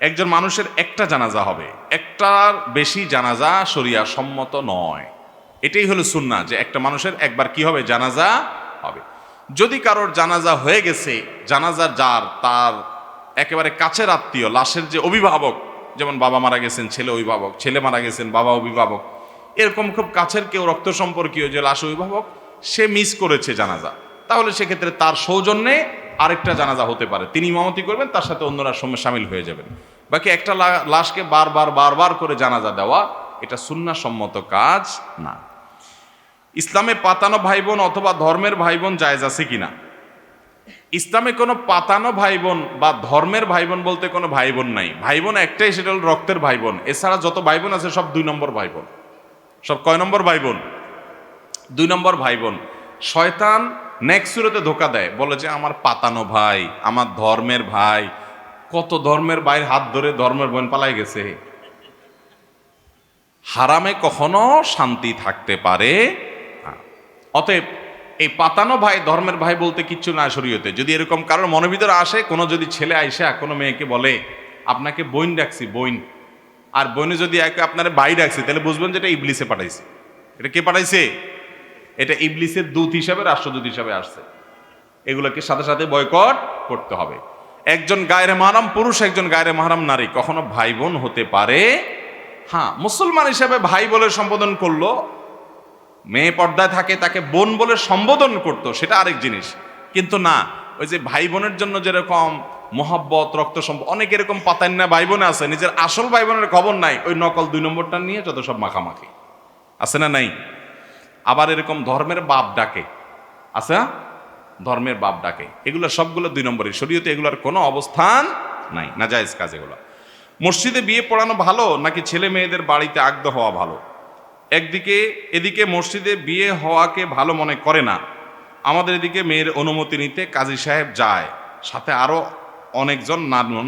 একজন মানুষের একটা জানাজা হবে, একটার বেশি জানাজা শরিয়া সম্মত নয়। এটাই হলো সুন্নাহ, যে একটা মানুষের একবার কি হবে, জানাজা হবে। যদি কারোর জানাজা হয়ে গেছে, জানাজা যার, তার একেবারে কাছের আত্মীয়, লাশের যে অভিভাবক, যেমন বাবা মারা গেছেন ছেলে অভিভাবক, ছেলে মারা গেছেন বাবা অভিভাবক, এরকম খুব কাছের কেউ রক্ত সম্পর্কীয় যে লাশ অভিভাবক, সে মিস করেছে জানাজা, তাহলে সেক্ষেত্রে তার সৌজন্যে আরেকটা জানাজা হতে পারে, তিনি ইমামতি করবেন, তার সাথে অন্যরা সামিল হয়ে যাবেন। বাকি একটা লাশকে বারবার করে জানাজা দেওয়া, এটা সুন্নাহসম্মত কাজ না। ইসলামে পাতানো ভাই বোন অথবা ধর্মের ভাই বোন জায়েজ আছে কিনা? ইসলামে কোনো পাতানো ভাই বোন বা ধর্মের ভাই বোন বলতে কোনো ভাই বোন নাই। ভাই বোন একটাই, সেটা হল রক্তের ভাই বোন। এছাড়া যত ভাই বোন আছে সব 2 নম্বর ভাই বোন। সব কয় নম্বর ভাই বোন? 2 নম্বর ভাই বোন। শয়তান নেক্সট সুরতে ধোকা দেয়, বলে যে আমার পাতানো ভাই, আমার ধর্মের ভাই। কত ধর্মের ভাইয়ের হাত ধরে ধর্মের বোন পালাই গেছে। হারামে কখনো শান্তি থাকতে পারে না। অতএব এই পাতানো ভাই, ধর্মের ভাই বলতে কিচ্ছু না শরীয়তে। যদি এরকম কারোর মনের ভিতরে আসে, কোনো যদি ছেলে আইসা কোনো মেয়েকে বলে আপনাকে বোন ডাকছি, বোন, আর বোনে যদি আপনার ভাই ডাকছি, তাহলে বুঝবেন যে এটা ইবলিসে পাঠাইছে। এটা কে পাঠাইছে? এটা ইবলিসের দূত হিসাবে, রাষ্ট্রদূত হিসাবে আসছে। এগুলোকে সাথে সাথে বয়কট করতে হবে। একজন গায়রে মাহরাম পুরুষ, একজন গায়রে মাহরাম নারী কখনো ভাই বোন হতে পারে। হ্যাঁ, মুসলমান হিসাবে ভাই বলে সম্বোধন করলো, মেয়ে পর্দায় থাকে তাকে বোন বলে সম্বোধন করতো, সেটা আরেক জিনিস। কিন্তু না, ওই যে ভাই বোনের জন্য যেরকম মোহাব্বত, রক্ত সম্পর্ক, অনেক এরকম পাতায় না ভাই বোনে আছে, নিজের আসল ভাই বোনের খবর নাই, ওই নকল 2 নম্বরটা নিয়ে যত সব মাখামাখি আছে না নাই? আবার এরকম ধর্মের বাপ ডাকে, আছে ধর্মের বাপ ডাকে, এগুলো সবগুলো 2 নম্বরের। শরীয়তে এগুলোর কোনো অবস্থান নাই, নাজায়েজ কাজ এগুলো। মসজিদে বিয়ে পড়ানো ভালো নাকি ছেলে মেয়েদের বাড়িতে আগদ হওয়া ভালো? এদিকে মসজিদে বিয়ে হওয়াকে ভালো মনে করে না, আমাদের এদিকে মেয়ের অনুমতি নিতে কাজী সাহেব যায়, সাথে আরো অনেকজন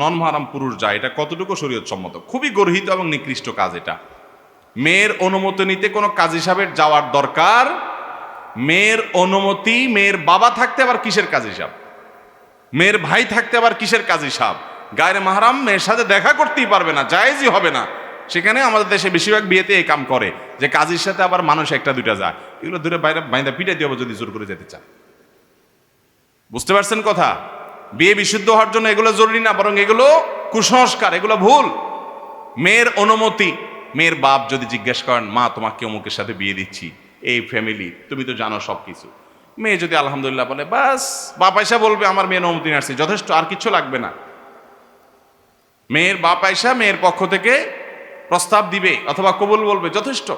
নন মাহরাম পুরুষ যায়। এটা কতটুকু শরীয়ত সম্মত? খুবই গর্হিত এবং নিকৃষ্ট কাজ এটা। মেয়ের অনুমতি নিতে কোনো কাজী সাহেবের যাওয়ার দরকার? মেয়ের অনুমতি, মেয়ের বাবা থাকতে আবার কিসের কাজী সাহেব? মেয়ের ভাই থাকতে আবার কিসের কাজী সাহেব? গায়রে মাহরাম মেয়ের সাথে দেখা করতেই পারবে না, জায়েজই হবে না। সেখানে আমাদের দেশে বেশিরভাগ বিয়েতে এই কাম করে, যে কাজীর সাথে আবার মানুষ একটা দুইটা যায়। এগুলো দূরে বাইরে বাইন্দা পিটাই দিয়ে যদি জোর করে যেতে চায়। বুঝতে পারছেন কথা? বিয়ে বিশুদ্ধ হওয়ার জন্য এগুলো জরুরি না, বরং এগুলো কুসংস্কার, এগুলো ভুল। মেয়ের অনুমতি, মেয়ের বাপ যদি জিজ্ঞেস করেন, মা তোমাকে অমুকের সাথে বিয়ে দিচ্ছি, এই ফ্যামিলি, তুমি তো জানো সব কিছু, মেয়ে যদি আলহামদুলিল্লাহ বলে, বাস বাপ আয়সা বলবে আমার মেয়ে অনুমতি আসছে, যথেষ্ট, আর কিছু লাগবে না। মেয়ের বাপ আয়সা মেয়ের পক্ষ থেকে প্রস্তাব দিবে অথবা কবুল বলবে, যথেষ্ট।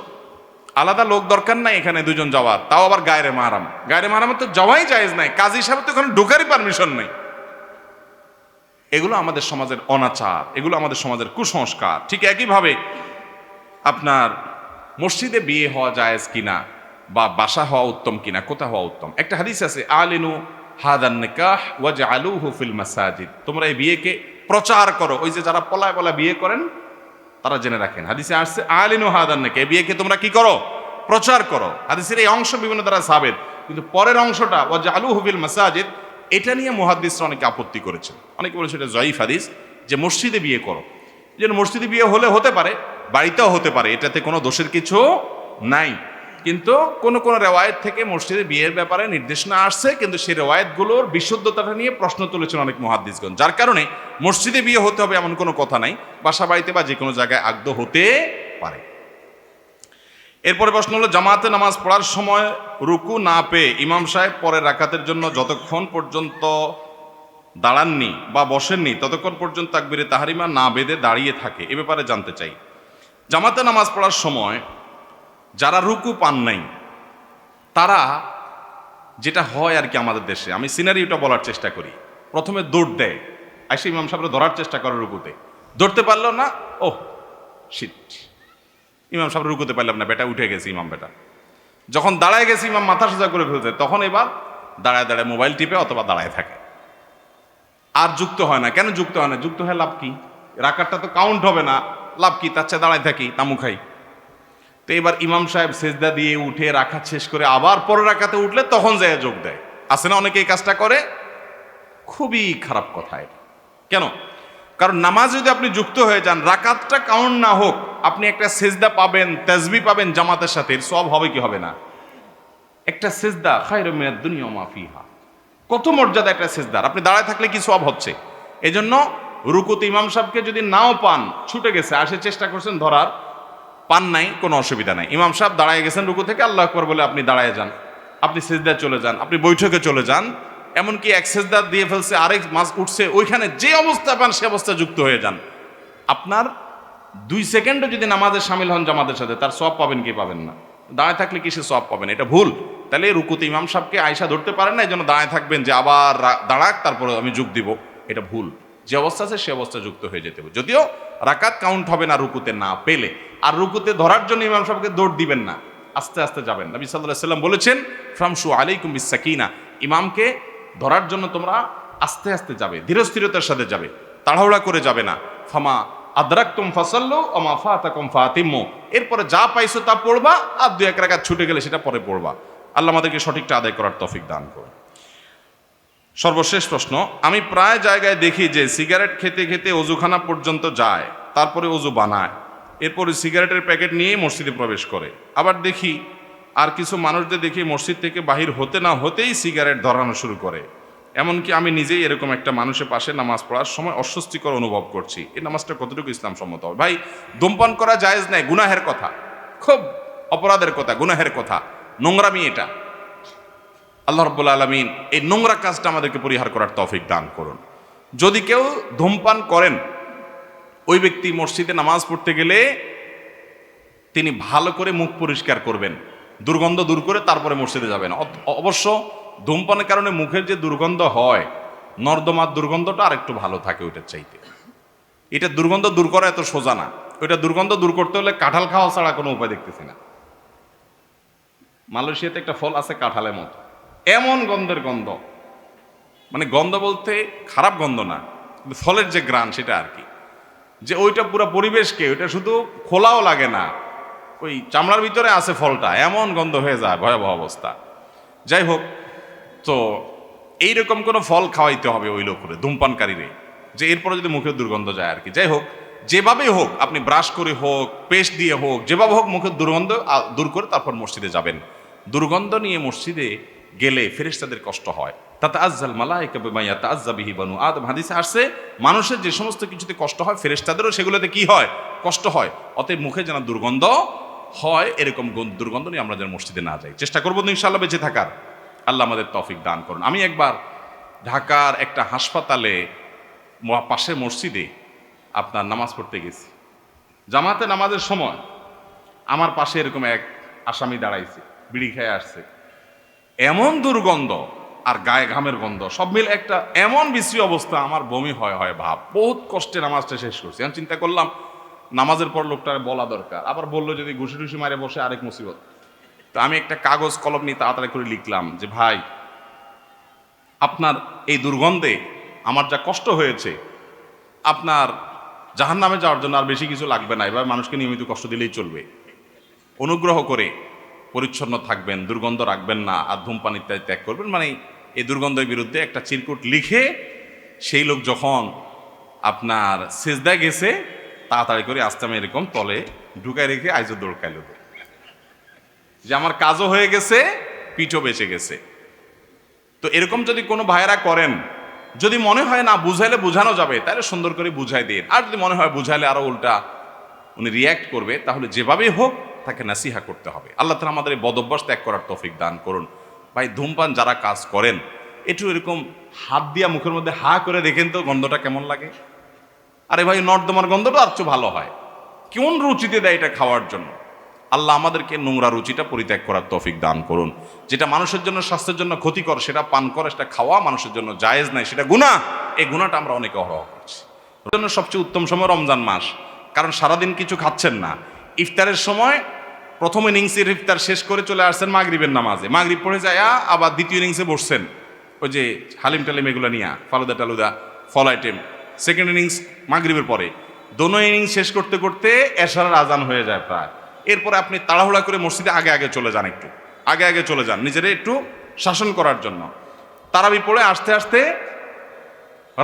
আলাদা লোক দরকার নাই এখানে দুজন যাওয়ার, তাও আবার গায়রে মাহারাম। গায়রে মাহারামে তো যাওয়াই জায়েজ নাই, কাজী হিসাবে তো এখানে ঢোকারই পারমিশন নেই। এগুলো আমাদের সমাজের অনাচার, এগুলো আমাদের সমাজের কুসংস্কার। ঠিক একইভাবে আপনার মসজিদে বিয়ে হওয়া জায়েজ কিনা বা বাসা হওয়া উত্তম কিনা, কোথা হওয়া উত্তম, একটা হাদিস আছে, আলিনু হাদান নিকাহ ওয়াজআলুহু ফিল মাসাজিদ, তোমরা এই বিয়েকে প্রচার করো। ওই যে যারা পলায় পলায় বিয়ে করেন তারা জেনে রাখেন, হাদিসে আসছে আলিনু হাদান নিকাহ, এই বিয়েকে তোমরা কি করো, প্রচার করো। হাদিসের এই অংশ বিভিন্ন দ্বারা সাবেত, কিন্তু পরের অংশটা ওয়াজআলুহু ফিল মাসাজিদ, এটা নিয়ে মুহাদ্দিসরা অনেকে আপত্তি করেছেন। অনেকে বলেছে এটা জয়ীফ হাদিস, যে মসজিদে বিয়ে করো। যেন মসজিদে বিয়ে হলে হতে পারে, বাড়িতেও হতে পারে, এটাতে কোনো দোষের কিছু নাই। কিন্তু কোন কোন রেওয়ায়েত থেকে মসজিদে বিয়ের ব্যাপারে নির্দেশনা আসছে, কিন্তু সেই রেওয়ায়েতগুলোর বিশুদ্ধতাটা নিয়ে প্রশ্ন তুলেছেন অনেক মুহাদ্দিসগণ, যার কারণে মসজিদে বিয়ে হতে হবে এমন কোনো কথা নাই, বাসা বাড়িতে বা যে কোনো জায়গায় আগদ হতে পারে। এরপরে প্রশ্ন হলো, জামাতে নামাজ পড়ার সময় রুকু না পেয়ে ইমাম সাহেব পরের রাকাতের জন্য যতক্ষণ পর্যন্ত দাঁড়াননি বা বসেননি ততক্ষণ পর্যন্ত তাকবীরে তাহরিমা না বেঁধে দাঁড়িয়ে থাকে, এ ব্যাপারে জানতে চাই। জামাতে নামাজ পড়ার সময় যারা রুকু পান নাই, তারা, যেটা হয় আর কি আমাদের দেশে, আমি সিনারিওটা বলার চেষ্টা করি, প্রথমে দৌড় দেয়, আইসে ইমাম সাহেবরা ধরার চেষ্টা করে রুকুতে, ধরতে পারলো না, ও শিট, ইমাম সাহেব রুকুতে পারলাম না, বেটা উঠে গেছে ইমাম বেটা। যখন দাঁড়ায় গেছে ইমাম মাথা সোজা করে ফেলতে, তখন এবার দাঁড়ায় দাঁড়ায় মোবাইল টিপে অথবা দাঁড়ায় থাকে, আর যুক্ত হয় না। কেন যুক্ত হয় না? যুক্ত হয় লাভ কি? রাকাতটা তো কাউন্ট হবে না, লাভ কি? তার চেয়ে দাঁড়ায় থাকি, তামু খাই। তো এবার ইমাম সাহেব সেজদা দিয়ে উঠে রাকাত শেষ করে আবার পরের রাকাতে উঠলে তখন যায় যোগ দেয়। আছে না অনেকে এই কাজটা করে? খুবই খারাপ কথা এটা। কেন? কারণ নামাজ যদি আপনি যুক্ত হয়ে যান, রাকাতটা কাউন্ট না হোক, আপনি একটা সেজদা পাবেন, তাসবিহ পাবেন জামাতের সাথে, এর সওয়াব হবে কি হবে না? একটা সেজদা খায়রুম মিনাদ দুনিয়া ওয়া মা ফিহা, কত মর্যাদা একটা সেজদার। আপনি দাঁড়ায় থাকলে কি সওয়াব হচ্ছে। এজন্য রুকুতে ইমাম সাহেবকে যদি নাও পান, ছুটে গেছে, আসে চেষ্টা করছেন ধরার, পান নাই, কোনো অসুবিধা নাই। ইমাম সাহেব দাঁড়ায় গেছেন রুকু থেকে, আল্লাহু আকবার বলে আপনি দাঁড়ায় যান, আপনি সেজদায় চলে যান, আপনি বৈঠকে চলে যান, এমনকি এক সেজদা দিয়ে ফেলছে, আরেক মাস উঠছে, ওইখানে যে অবস্থা পান সে অবস্থা যুক্ত হয়ে যান। আপনার 2 সেকেন্ডও যদি নামাজে সামিল হন জামাতের সাথে, তার সওয়াব পাবেন কি পাবেন না? দাঁড়ায় থাকলে কিসে সওয়াব পাবেন? এটা ভুল। তাহলে রুকুতে ইমাম সাহেবকে আয়সা ধরতে পারেন না, এই জন্য দাঁড়ায় থাকবেন যে আবার দাঁড়াক তারপরে আমি যোগ দিব, এটা ভুল। যে অবস্থা আছে সে অবস্থা যুক্ত হয়ে যেতে হবে, যদিও রাকাত কাউন্ট হবে না রুকুতে না পেলে। আর রুকুতে ধরার জন্য ইমাম সাহেবকে দৌড় দিবেন না, আস্তে আস্তে যাবেন। নবী সাল্লাল্লাহু আলাইহি ওয়াসাল্লাম বলেছেন, ফামশু আলাইকুম বিসাকিনা, ইমামকে ধরার জন্য তোমরা আস্তে আস্তে যাবে, ধীরস্থিরতার সাথে যাবে, তাড়াহুড়া করে যাবে না। ফামা আদরাকতুম ফাসাল্লু ওয়া মা ফাতাকুম ফাতিমু, এরপরে যা পাইছো তা পড়বা, আর 2-1 রাকাত ছুটে গেলে সেটা পরে পড়বা। আল্লাহ আমাদেরকে সঠিকটা আদায় করার তৌফিক দান করুন। সর্বশেষ প্রশ্ন, আমি প্রায় জায়গায় দেখি যে সিগারেট খেতে খেতে অজুখানা পর্যন্ত যায়, তারপরে অজু বানায়, এরপরে সিগারেটের প্যাকেট নিয়েই মসজিদে প্রবেশ করে। আবার দেখি আর কিছু মানুষদের দেখি মসজিদ থেকে বাহির হতে না হতেই সিগারেট ধরানো শুরু করে। এমনকি আমি নিজেই এরকম একটা মানুষের পাশে নামাজ পড়ার সময় অস্বস্তিকর অনুভব করছি। এই নামাজটা কতটুকু ইসলাম সম্মত হবে? ভাই, ধূমপান করা জায়েজ নাই, গুনাহের কথা, খুব অপরাধের কথা, গুনাহের কথা, নোংরামি এটা। আল্লাহ রাব্বুল আলামিন এই নোংরা কাজটা আমাদেরকে পরিহার করার তৌফিক দান করুন। যদি কেউ ধূমপান করেন, ওই ব্যক্তি মসজিদে নামাজ পড়তে গেলে তিনি ভালো করে মুখ পরিষ্কার করবেন, দুর্গন্ধ দূর করে তারপরে মসজিদে যাবেন। অবশ্য ধূমপানের কারণে মুখের যে দুর্গন্ধ হয়, নর্দমার দুর্গন্ধটা আর একটু ভালো থাকে ওইটার চাইতে। এটা দুর্গন্ধ দূর করা এত সোজা না, ওইটা দুর্গন্ধ দূর করতে হলে কাঁঠাল খাওয়া ছাড়া কোনো উপায় দেখতেছি না। মালয়েশিয়াতে একটা ফল আছে কাঁঠালের মতো, এমন গন্ধের গন্ধ, মানে গন্ধ বলতে খারাপ গন্ধ না, কিন্তু ফলের যে গ্রান সেটা আর কি, যে ওইটা পুরো পরিবেশকে, ওইটা শুধু খোলাও লাগে না, ওই চামড়ার ভিতরে আছে ফলটা, এমন গন্ধ হয়ে যায়, ভয়াবহ অবস্থা। যাই হোক, তো এইরকম কোনো ফল খাওয়াইতে হবে ওই লোকরে, ধূমপানকারীরে, যে এরপরে যদি মুখের দুর্গন্ধ যায় আর কি। যাই হোক, যেভাবেই হোক, আপনি ব্রাশ করে হোক, পেস্ট দিয়ে হোক, যেভাবে হোক মুখের দুর্গন্ধ দূর করে তারপর মসজিদে যাবেন। দুর্গন্ধ নিয়ে মসজিদে গেলে ফেরেশতাদের কষ্ট হয়। তাতাআজ্জাল মালায়েকা বিমা ইয়াতাআজ্জা বিহি বানু আদম, হাদিসে আসছে মানুষের যে সমস্ত কিছুতে কষ্ট হয় ফেরেশতাদেরও সেগুলোতে কি হয়? কষ্ট হয়, অতএব মুখে যেন দুর্গন্ধ হয় এরকম দুর্গন্ধ নিয়ে আমরা যেন মসজিদে না যাই। চেষ্টা করবো তো ইনশাআল্লাহ বেঁচে থাকার। আল্লাহ আমাদের তৌফিক দান করুন। আমি একবার ঢাকার একটা হাসপাতালে পাশের মসজিদে আপনার নামাজ পড়তে গেছি। জামাতে নামাজের সময় আমার পাশে এরকম এক আসামি দাঁড়াইছে, বিড়ি খেয়ে আসছে। এমন দুর্গন্ধ আর গায়ে ঘামের গন্ধ সব মিলে একটা এমন বিশ্রী অবস্থা, আমার বমি হয় ভাব। বহুত কষ্টে নামাজটা শেষ করছি। আমি চিন্তা করলাম নামাজের পর লোকটার বলা দরকার, আবার বললো যদি ঘুষি টুসি মারে বসে আরেক মুসিবত। তো আমি একটা কাগজ কলম নিয়ে তাড়াতাড়ি করে লিখলাম যে ভাই, আপনার এই দুর্গন্ধে আমার যা কষ্ট হয়েছে, আপনার জাহান্নামে যাওয়ার জন্য আর বেশি কিছু লাগবে না, এবার মানুষকে নিয়মিত কষ্ট দিলেই চলবে। অনুগ্রহ করে পরিচ্ছন্ন থাকবেন, দুর্গন্ধ রাখবেন না, আর ধূমপান ইত্যাদি ত্যাগ করবেন। মানে এই দুর্গন্ধের বিরুদ্ধে একটা চিরকুট লিখে সেই লোক যখন আপনার সেজদা গেছে, তাড়াতাড়ি করে আসতে আমি এরকম তলে ঢুকায় রেখে আইজো দৌড় খাইল, যে আমার কাজও হয়ে গেছে, পিঠও বেঁচে গেছে। তো এরকম যদি কোনো ভাইয়েরা করেন, যদি মনে হয় না বুঝাইলে বুঝানো যাবে, তাহলে সুন্দর করে বুঝাই দিন। আর যদি মনে হয় বুঝাইলে আরো উল্টা উনি রিয়্যাক্ট করবে, তাহলে যেভাবেই হোক তাকে নাসিহা করতে হবে। আল্লাহ তাআলা আমাদের এই বদভ্যাস ত্যাগ করার তৌফিক দান করুন। ভাই, ধূমপান যারা কাজ করেন, একটু এরকম হাত দিয়া মুখের মধ্যে হা করে দেখেন তো গন্ধটা কেমন লাগে। আরে ভাই, নর্দমার গন্ধটা আর একটু ভালো হয়। কোন রুচিতে দেয় এটা খাওয়ার জন্য? আল্লাহ আমাদেরকে নোংরা রুচিটা পরিত্যাগ করার তৌফিক দান করুন। যেটা মানুষের জন্য, স্বাস্থ্যের জন্য ক্ষতিকর, সেটা পান করা, সেটা খাওয়া মানুষের জন্য জায়েজ নাই, সেটা গুনাহ। এই গুনাহটা আমরা অনেকে অহরহ করছি। এর জন্য সবচেয়ে উত্তম সময় রমজান মাস, কারণ সারাদিন কিছু খাচ্ছেন না। ইফতারের সময় প্রথম ইনিংসের ইফতার শেষ করে চলে আসছেন মাগরিবের নামাজে, মাগরিব পড়ে যায় আবার দ্বিতীয় ইনিংসে বসছেন ওই যে হালিম টালিম এগুলো নিয়ে, ফালুদা টালুদা, ফল আইটেম। সেকেন্ড ইনিংস মাগরিবের পরে, দোনো ইনিংস শেষ করতে করতে এশারের আজান হয়ে যায় প্রায়। এরপরে আপনি তাড়াহুড়া করে মসজিদে আগে চলে যান, একটু আগে চলে যান, নিজেরা একটু শাসন করার জন্য। তারাবি পড়ে আসতে আসতে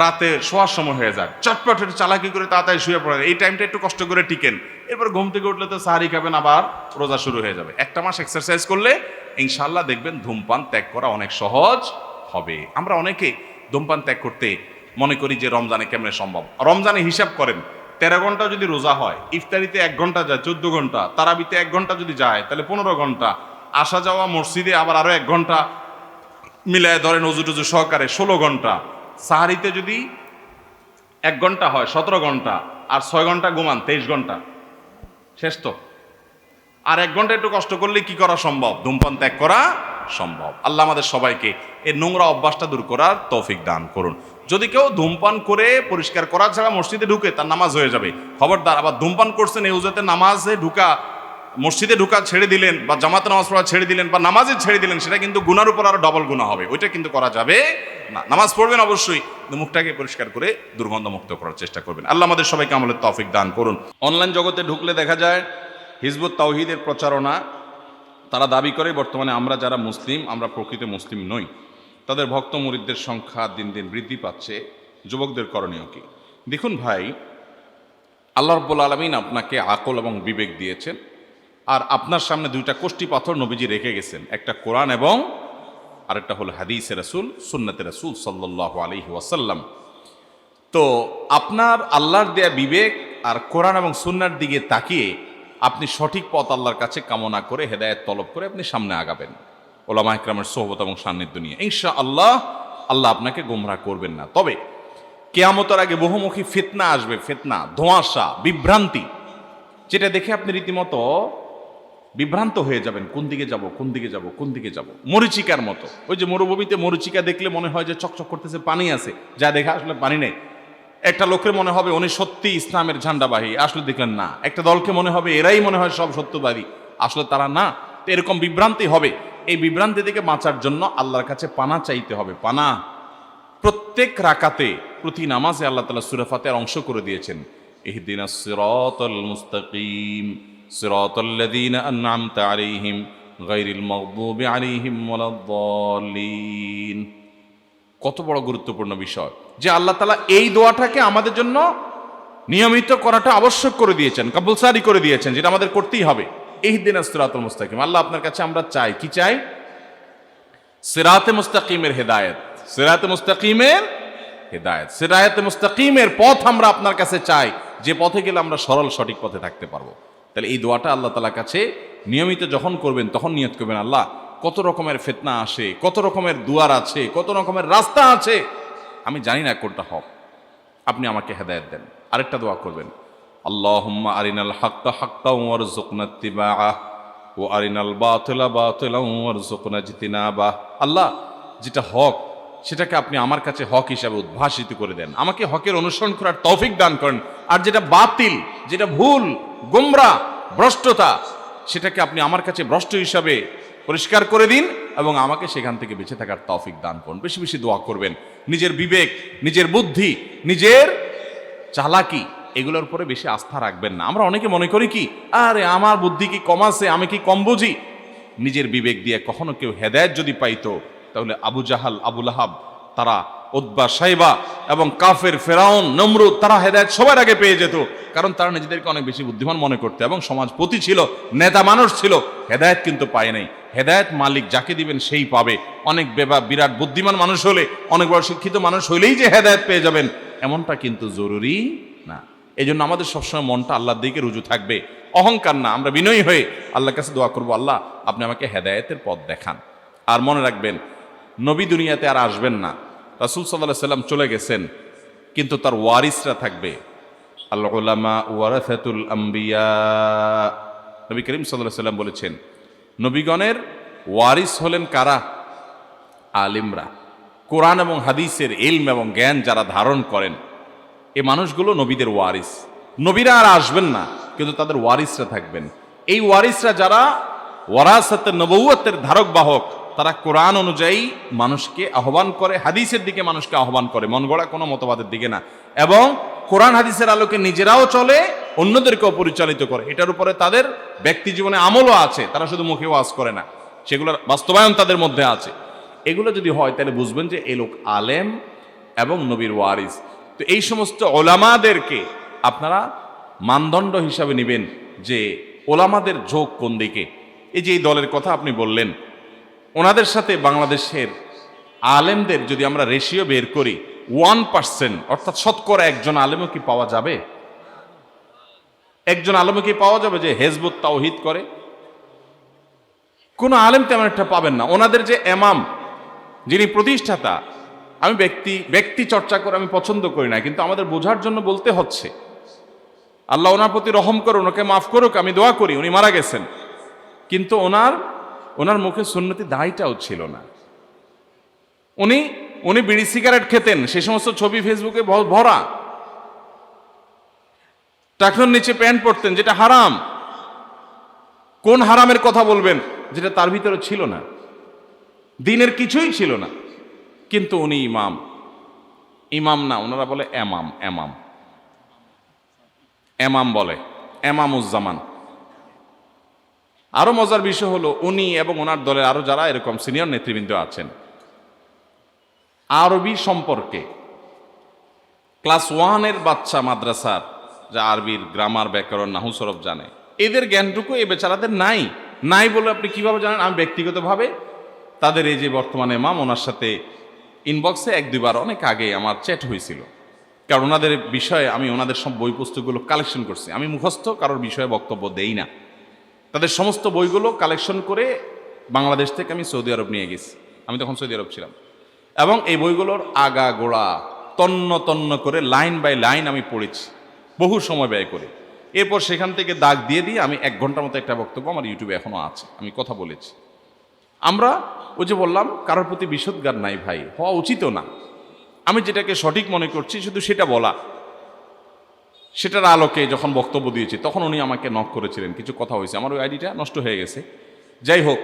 রাতে শোয়ার সময় হয়ে যায়, চটপট একটু চালাকি করে তাড়াতাড়ি শুয়ে পড়েন। এই টাইমটা একটু কষ্ট করে টিকেন। এরপর ঘুম থেকে উঠলে তো সাহারি খাবেন, আবার রোজা শুরু হয়ে যাবে। একটা মাস এক্সারসাইজ করলে ইনশাল্লাহ দেখবেন ধূমপান ত্যাগ করা অনেক সহজ হবে। আমরা অনেকে ধূমপান ত্যাগ করতে মনে করি যে রমজানে কেমনে সম্ভব। রমজানে হিসাব করেন, 13 ঘন্টা যদি রোজা হয়, ইফতারিতে 1 ঘন্টা যায়, 14 ঘন্টা, তারাবিতে 1 ঘন্টা যদি যায়, তাহলে 15 ঘন্টা, আসা যাওয়া মসজিদে আবার আরো 1 ঘন্টা মিলায় ধরেন অজু টজু সহকারে 16 ঘন্টা। সাহারিতে যদি 1 ঘন্টা হয় 17 ঘন্টা, আর 6 ঘন্টা ঘুমান 23 ঘন্টা, শেষ তো। আর 1 ঘন্টা একটু কষ্ট করলে কি করা সম্ভব? ধূমপান ত্যাগ করা সম্ভব। আল্লাহ আমাদের সবাইকে এই নোংরা অভ্যাসটা দূর করার তৌফিক দান করুন। যদি কেউ ধূমপান করে পরিষ্কার করা ছাড়া মসজিদে ঢুকে, তার নামাজ হয়ে যাবে। খবরদার, আবার ধূমপান করছেন এই উজুতে নামাজে ঢুকা, মসজিদে ঢুকা ছেড়ে দিলেন, বা জামাতে নামাজ পড়া ছেড়ে দিলেন, বা নামাজে ছেড়ে দিলেন, সেটা কিন্তু গুনার উপর আরো ডবল গুনাহ হবে। ওইটা কিন্তু করা যাবে না। নামাজ পড়বেন অবশ্যই, মুখটাকে পরিষ্কার করে দুর্গন্ধ মুক্ত করার চেষ্টা করবেন। আল্লাহ আমাদের সবাইকে আমলের তৌফিক দান করুন। অনলাইন জগতে ঢুকলে দেখা যায় হিজবুত তাওহীদের প্রচারণা। তারা দাবি করে বর্তমানে আমরা যারা মুসলিম, আমরা প্রকৃত মুসলিম নই। তাদের ভক্ত মুরিদদের সংখ্যা দিন দিন বৃদ্ধি পাচ্ছে। যুবকদের করণীয় কি? দেখুন ভাই, আল্লাহ রাব্বুল আলামিন আপনাকে আকল এবং বিবেক দিয়েছেন, আর আপনার সামনে 2টা কষ্টি পাথর নবীজি রেখে গেছেন, একটা কোরআন এবং আরেকটা হলো হাদিসে রাসূল, সুন্নতে রাসূল সাল্লাল্লাহু আলাইহি ওয়াসাল্লাম। তো আপনার আল্লাহর দেয়া বিবেক আর কোরআন এবং সুন্নাহর দিকে তাকিয়ে আপনি সঠিক পথ আল্লাহর কাছে কামনা করে হেদায়েত তলব করে আপনি সামনে আগাবেন, ওলামা ইকরামের সোহবত এবং সান্নিধ্য নিয়ে। ইনশাআল্লাহ আল্লাহ আপনাকে গোমরাহ করবেন না। তবে কিয়ামতের আগে বহুমুখী ফিতনা আসবে, ফিতনা, ধোঁয়াশা, বিভ্রান্তি, যেটা দেখে আপনি রীতিমতো বিভ্রান্ত হয়ে যাবেন। কোন দিকে যাব, কোন দিকে যাব, কোন দিকে যাব? মরিচিকার মতো। ওই যে মরুভূমিতে মরিচিকা দেখলে মনে হয় যে চকচক করতেছে, পানি আছে, যা দেখা আসলে পানি নেই। একটা লোকের মনে হবে উনি সত্যি ইসলামের ঝান্ডাবাহী, আসলে দেখলেন না। একটা দলকে মনে হবে এরাই মনে হয় সব সত্যবাদী, আসলে তারা না। তো এরকম বিভ্রান্তি হবে। এই বিভ্রান্তি থেকে বাঁচার জন্য আল্লাহর কাছে পানা চাইতে হবে। পানা প্রত্যেক রাকাতে, প্রতি নামাজে আল্লাহ তাআলা সূরা ফাতিহার অংশ করে দিয়েছেন। ইহদিনাস সিরাতাল মুস্তাকিম সিরাতাল্লাযীনা আন'আমতা আলাইহিম গায়রিল মাগদুবি আলাইহিম ওয়ালাদ-দাল্লিন। কত বড় গুরুত্বপূর্ণ বিষয় যে আল্লাহ তাআলা এই দোয়াটাকে আমাদের জন্য নিয়মিত করাটা আবশ্যক করে দিয়েছেন, কম্পালসারি করে দিয়েছেন, যেটা আমাদের করতেই হবে। ইহদিনাস সিরাতাল মুস্তাকিম। আল্লাহ আপনার কাছে আমরা চাই, কি চাই? সিরাতে মুস্তাকিমের হেদায়েত, সিরাতে মুস্তাকিমের হেদায়েত, সিরাতে মুস্তাকিমের পথ আমরা আপনার কাছে চাই, যে পথে গেলে আমরা সরল সঠিক পথে থাকতে পারবো। তাহলে এই দোয়াটা আল্লাহ তাআলার কাছে নিয়মিত যখন করবেন তখন নিয়ত করবেন, আল্লাহ কত রকমের ফিতনা আসে, কত রকমের দুয়ার আছে, কত রকমের রাস্তা আছে, আমি জানি না কোনটা হক, আপনি আমাকে হেদায়েত দেন। আরেকটা দোয়া করবেন, আল্লাহুম্মা আরিনাল হাক্কা হাক্কাও ওয়ারযুকনা ইত্তিবাআহ ওয়া আরিনাল বাতিলা বাতিলাও ওয়ারযুকনা ইজতিনাবাহ। আল্লাহ, যেটা হক সেটাকে আপনি আমার কাছে হক হিসাবে উদ্ভাসিত করে দেন, আমাকে হকের অনুসরণ করার তৌফিক দান করেন, আর যেটা বাতিল, যেটা ভুল, গোমরা, ভ্রষ্টতা, সেটাকে আপনি আমার কাছে ভ্রষ্ট হিসাবে পরিষ্কার করে দিন এবং আমাকে সেখান থেকে বেঁচে থাকার তৌফিক দান করুন। বেশি বেশি দোয়া করবেন। নিজের বিবেক, নিজের বুদ্ধি, নিজের চালাকি, এগুলোর উপরে বেশি আস্থা রাখবেন না। আমরা অনেকে মনে করি কি, আরে আমার বুদ্ধি কি কম আছে, আমি কি কম বুঝি। নিজের বিবেক দিয়ে কখনো কেউ হেদায়েত যদি পাইতো, তাহলে আবু জাহাল, আবু লাহাব, তারা উতবা, সাইবা এবং কাফের, ফেরাউন, নমরুদ, তারা হেদায়েত সবার আগে পেয়ে যেত, কারণ তারা নিজেদেরকে অনেক বেশি বুদ্ধিমান মনে করতে এবং সমাজপতি ছিল, নেতা মানুষ ছিল। হেদায়েত কিন্তু পায় নাই। হেদায়েত মালিক যাকে দিবেন সেই পাবে। অনেক বিরাট বুদ্ধিমান মানুষ হলে, অনেক বড় শিক্ষিত মানুষ হইলেই যে হেদায়েত পেয়ে যাবেন এমনটা কিন্তু জরুরি না। এই জন্য আমাদের সবসময় মনটা আল্লাহর দিকে রুজু থাকবে, অহংকার না। আমরা বিনয়ী হয়ে আল্লাহর কাছে দোয়া করবো, আল্লাহ আপনি আমাকে হেদায়েতের পথ দেখান। আর মনে রাখবেন, নবী দুনিয়াতে আর আসবেন না, রাসূল সাল্লাল্লাহু আলাইহি সাল্লাম চলে গেছেন, কিন্তু তার ওয়ারিসরা থাকবে। আল উলামা ওয়ারাসাতুল আম্বিয়া, নবী করিম সাল্লাল্লাহু আলাইহি সাল্লাম বলেছেন, নবীগণের ওয়ারিস হলেন কারা? আলিমরা। কোরআন এবং হাদিসের ইলম এবং জ্ঞান যারা ধারণ করেন, এই মানুষগুলো নবীদের ওয়ারিস। নবীরা আর আসবেন না, কিন্তু তাদের ওয়ারিসরা থাকবেন। এই ওয়ারিসরা যারা ওয়ারাসাতে নবুয়তের ধারক বাহক, তারা কোরআন অনুযায়ী মানুষকে আহ্বান করে, হাদিসের দিকে মানুষকে আহ্বান করে, মন গড়া কোনো মতবাদের দিকে না, এবং কোরআন হাদিসের আলোকে নিজেরাও চলে, অন্যদেরকেও পরিচালিত করে। এটার উপরে তাদের ব্যক্তি জীবনে আমলও আছে, তারা শুধু মুখে ওয়াজ করে না, সেগুলোর বাস্তবায়ন তাদের মধ্যে আছে। এগুলো যদি হয় তাহলে বুঝবেন যে এই লোক আলেম এবং নবীর ওয়ারিস। তো এই সমস্ত ওলামাদেরকে আপনারা মানদণ্ড হিসাবে নেবেন যে ওলামাদের ঝোঁক কোন দিকে। এই যে এই দলের কথা আপনি বললেন, ওনাদের সাথে বাংলাদেশের আলেমদের যদি আমরা রেশিও বের করি, 1%, অর্থাৎ শতকরা একজন আলেমও কি পাওয়া যাবে? একজন আলেমও কি পাওয়া যাবে যে হেজবুত তাওহীদ করে? কোন আলেম তেমন একটা পাবেন না। ওনাদের যে ইমাম, যিনি প্রতিষ্ঠাতা, আমি ব্যক্তি চর্চা করে আমি পছন্দ করি না, কিন্তু আমাদের বোঝার জন্য বলতে হচ্ছে। আল্লাহ ওনার প্রতি রহম করুন, ওনাকে মাফ করুক, আমি দোয়া করি। উনি মারা গেছেন, কিন্তু ওনার মুখে সুন্নতি দাড়িটাও ছিল না। উনি বিড়ি সিগারেট খেতেন, সেই সমস্ত ছবি ফেসবুকে ভরা। টাকনোর নিচে প্যান্ট পরতেন, যেটা হারাম। কোন হারামের কথা বলবেন যেটা তার ভিতরে ছিল না? দিনের কিছুই ছিল না, কিন্তু উনি ইমাম না, ওনারা বলে এমাম বলে, এমামুজ্জামান। আরো মজার বিষয় হলো, উনি এবং ওনার দলের আরো যারা এরকম সিনিয়র নেতৃবৃন্দ আছেন, আরবি সম্পর্কে ক্লাস 1-এর বাচ্চা মাদ্রাসার, যা আরবির গ্রামার, ব্যাকরণ, নাহু সরফ জানে, এদের জ্ঞানটুকু এই বেচারাদের নাই বলে আপনি কিভাবে জানেন? আমি ব্যক্তিগতভাবে তাদের এই যে বর্তমানে ইমাম, ওনার সাথে ইনবক্সে 1-2 বার অনেক আগে আমার চ্যাট হয়েছিল, কারণ ওনাদের বিষয়ে আমি ওনাদের সব বই পুস্তকগুলো কালেকশন করছি। আমি মুখস্থ কারোর বিষয়ে বক্তব্য দেই না, তাদের সমস্ত বইগুলো কালেকশন করে বাংলাদেশ থেকে আমি সৌদি আরব নিয়ে গেছি। আমি তখন সৌদি আরব ছিলাম, এবং এই বইগুলোর আগা গোড়া তন্ন করে লাইন বাই লাইন আমি পড়েছি, বহু সময় ব্যয় করে। এরপর সেখান থেকে দাগ দিয়ে আমি 1 ঘন্টার মতো একটা বক্তব্য আমার ইউটিউবে এখনো আছে, আমি কথা বলেছি। আমরা ওই যে বললাম, কারোর প্রতি বিষোদ্গার নাই ভাই, হওয়া উচিতও না। আমি যেটাকে সঠিক মনে করছি শুধু সেটা বলা। সেটার আলোকে যখন বক্তব্য দিয়েছি, তখন উনি আমাকে নক করেছিলেন, কিছু কথা হয়েছে, আমার ওই আইডিটা নষ্ট হয়ে গেছে। যাই হোক,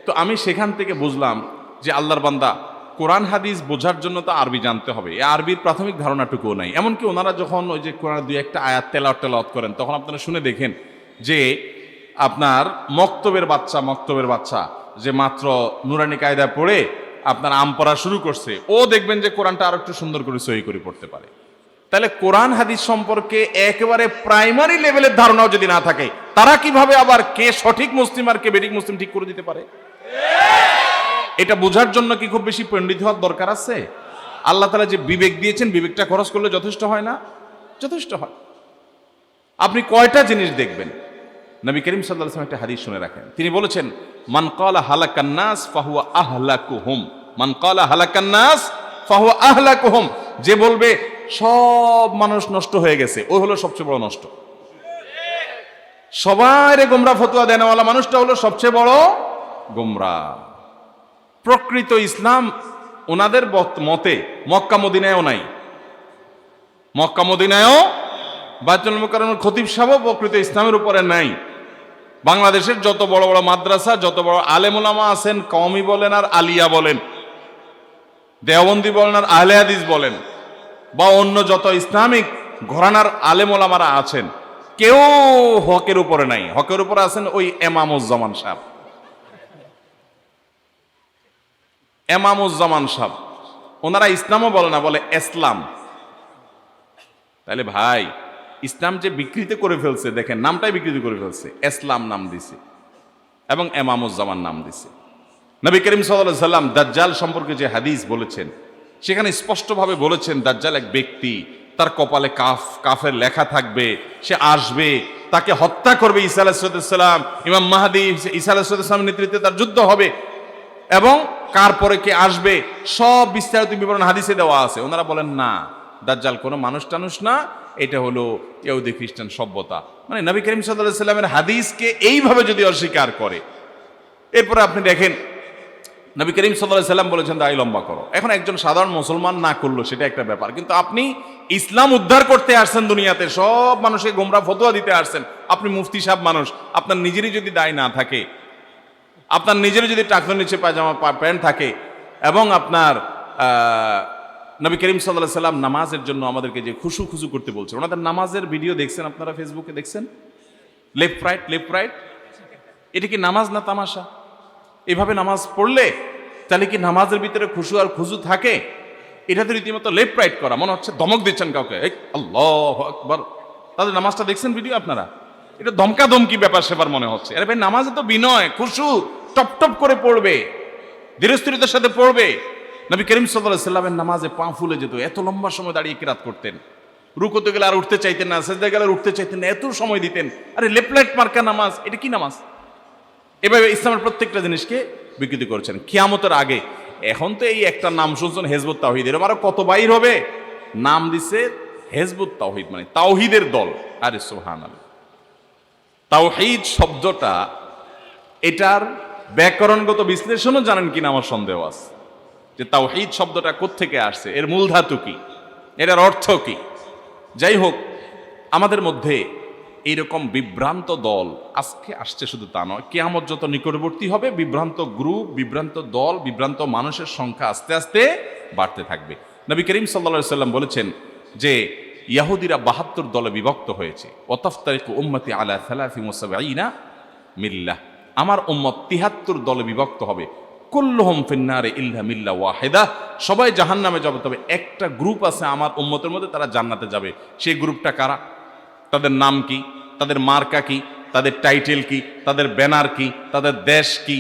তো আমি সেখান থেকে বুঝলাম যে আল্লাহর বান্দা, কোরআন হাদিস বোঝার জন্য তো আরবি জানতে হবে, এই আরবির প্রাথমিক ধারণাটুকুও নাই। এমনকি ওনারা যখন ওই যে কোরআনের 2-1টা আয়াত তেলাওয়াত করেন, তখন আপনারা শুনে দেখেন যে আপনার মক্তবের বাচ্চা যে মাত্র নুরানি কায়দা পড়ে আপনার আম পড়া শুরু করছে, ও দেখবেন যে কোরআনটা আরো একটু সুন্দর করে সহি করে পড়তে পারে। তাহলে কোরআন হাদিস সম্পর্কে একেবারে প্রাইমারি লেভেলের ধারণাও যদি না থাকে, তারা কিভাবে আবার কে সঠিক মুসলিম আর কে বেঠিক মুসলিম ঠিক করে দিতে পারে? এটা বোঝার জন্য কি খুব বেশি পণ্ডিত হওয়ার দরকার আছে? আল্লাহ তাআলা যে বিবেক দিয়েছেন, বিবেকটা খরচ করলে যথেষ্ট হয় না? যথেষ্ট হয়। আপনি কয়টা জিনিস দেখবেন, নবী করিম সাল্লাল্লাহু আলাইহি ওয়াসাল্লাম একটা হাদিস শুনে রাখেন। তিনি বলেছেন, মান ক্বালা হালাকান নাস ফাহুয়া আহলাকুহুম, মান ক্বালা হালাকান নাস ফাহুয়া আহলাকুহুম, যে বলবে সব মানুষ নষ্ট হয়ে গেছে, ওই হলো সবচেয়ে বড় নষ্ট। সবাইরে গোমরা ফতোয়া দেনওয়ালা মানুষটা হলো সবচেয়ে বড় গোমরা। প্রকৃত ইসলাম ওনাদের মতে মক্কা মদিনায়ও নাই, মক্কা মদিনায়ও বাইতুল মুকাররমের খতিব সাহেব প্রকৃত ইসলামের উপরে নাই। বাংলাদেশের যত বড় বড় মাদ্রাসা, যত বড় আলেম ওলামা আছেন, কওমি বলেন আর আলিয়া বলেন, দেওবন্দি বলেন আর আহলে হাদিস বলেন, বা অন্য যত ইসলামিক ঘরানার আলেম ওলামারা আছেন, কেউ হকের উপরে নাই। হকের উপরে আছেন ওই এমামুজ্জামান সাহেব, এমামুজ্জামান সাহেব। ওনারা ইসলামও বলে না, বলে ইসলাম। তাহলে ভাই, ইসলাম যে বিকৃত করে ফেলছে, দেখেন নামটাই বিকৃত করে ফেলছে, ইসলাম নাম দিছে এবং এমামুজ্জামান নাম দিছে। নবী করিম সাল্লাল্লাহু আলাইহি সাল্লাম দাজ্জাল সম্পর্কে যে হাদিস বলেছেন, সেখানে স্পষ্টভাবে বলেছেন দাজ্জাল এক ব্যক্তি, তার কপালে কাফের লেখা থাকবে, সে আসবে, তাকে হত্যা করবে ঈসা আলাইহিস সালাম, ইমাম মাহদী ঈসা আলাইহিস সালামের নেতৃত্বে তার যুদ্ধ হবে, এবং কার পরে কে আসবে সব বিস্তারিত বিবরণ হাদিসে দেওয়া আছে। ওনারা বলেন না, দাজ্জাল কোনো মানুষ টানুষ না, এটা হলো ইহুদি খ্রিস্টান সভ্যতা। মানে নবী করিম সাল্লাল্লাহু আলাইহি সাল্লামের হাদিসকে এইভাবে যদি অস্বীকার করে, এরপরে আপনি দেখেন নবী করিম সাল্লাল্লাহু আলাইহি সাল্লাম বলেছেন দাড়ি লম্বা করো। এখন একজন সাধারণ মুসলমান না করলো সেটা একটা ব্যাপার, কিন্তু আপনি ইসলাম উদ্ধার করতে আসছেন দুনিয়াতে, সব মানুষকে গোমরাহ ফতোয়া দিতে আসছেন। আপনি মুফতি সাহেব মানুষ, আপনার নিজেরই যদি দায় না থাকে, আপনার নিজেরই যদি টাকনোর নিচে পায়জামা প্যান্ট থাকে, এবং আপনার নবী করিম সাল্লাল্লাহু আলাইহি সাল্লাম নামাজের জন্য আমাদেরকে যে খুশু করতে বলছেন, ওনাদের নামাজের ভিডিও দেখছেন আপনারা, ফেসবুকে দেখছেন, লেফট রাইট, এটা কি নামাজ না তামাশা? এভাবে নামাজ পড়লে তাহলে কি নামাজের ভিতরে খুশু আর খুজু থাকে? এটা তো রীতিমতো লেফট রাইট করা, মনে হচ্ছে ধমক দিচ্ছেন কাউকে, আল্লাহু আকবার। তাদের নামাজটা দেখছেন ভিডিও আপনারা, এটা ধমকা ধমকি ব্যাপার সেবার মনে হচ্ছে। আরে ভাই, নামাজে তো বিনয় খুশু টপ করে পড়বে, ধীরস্থিরতার সাথে পড়বে। নবী করিম সাল্লাল্লাহু আলাইহি সাল্লামের নামাজে পা ফুলে যেত, এত লম্বা সময় দাঁড়িয়ে কিরাত করতেন, রুকুতে গেলে আর উঠতে চাইতেন না, সিজদায় গেলে আর উঠতে চাইতেন না, এত সময় দিতেন। আরে লেফট রাইট মার্কা নামাজ, এটা কি নামাজ? এভাবে ইসলামের প্রত্যেকটা জিনিসকে বিকৃতি করছেন কিয়ামতের আগে। এখন তো এই একটা নাম শুনছেন হিজবুত তাওহীদ, এরকম আরো কত বাইর হবে। নাম দিছে হিজবুত তাওহীদ, মানে তাওহীদের দল। আরে সুবহানাল্লাহ, তাওহীদ শব্দটা, এটার ব্যাকরণগত বিশ্লেষণও জানেন কিনা আমার সন্দেহ আছে, যে তাওহীদ শব্দটা কোত্থেকে আসছে, এর মূল ধাতু কি, এটার অর্থ কি। যাই হোক, আমাদের মধ্যে এইরকম বিভ্রান্ত দল আজকে আসছে, শুধু তা নয়, কিয়ামত যত নিকটবর্তী হবে বিভ্রান্ত গ্রুপ, বিভ্রান্ত দল, বিভ্রান্ত মানুষের সংখ্যা আস্তে আস্তে বাড়তে থাকবে। নবী করিম সাল্লাল্লাহু আলাইহি সাল্লাম বলেছেন যে ইহুদিরা ৭২ দলে বিভক্ত হয়েছে, ওয়াতাফতারিকু উম্মতি আলা ৭৩ মিল্লাহ, আমার উম্মত ৭৩ দলে বিভক্ত হবে, কুল্লুহুম ফিন্নারে ইল্লা মিল্লা ওয়াহিদা, সবাই জাহান্নামে যাবে, তবে একটা গ্রুপ আছে আমার উম্মতের মধ্যে, তারা জান্নাতে যাবে। সেই গ্রুপটা কারা? তাদের নাম কি, তাদের মার্কা কি, তাদের টাইটেল কি, তাদের ব্যানার কি, তাদের দেশ কি?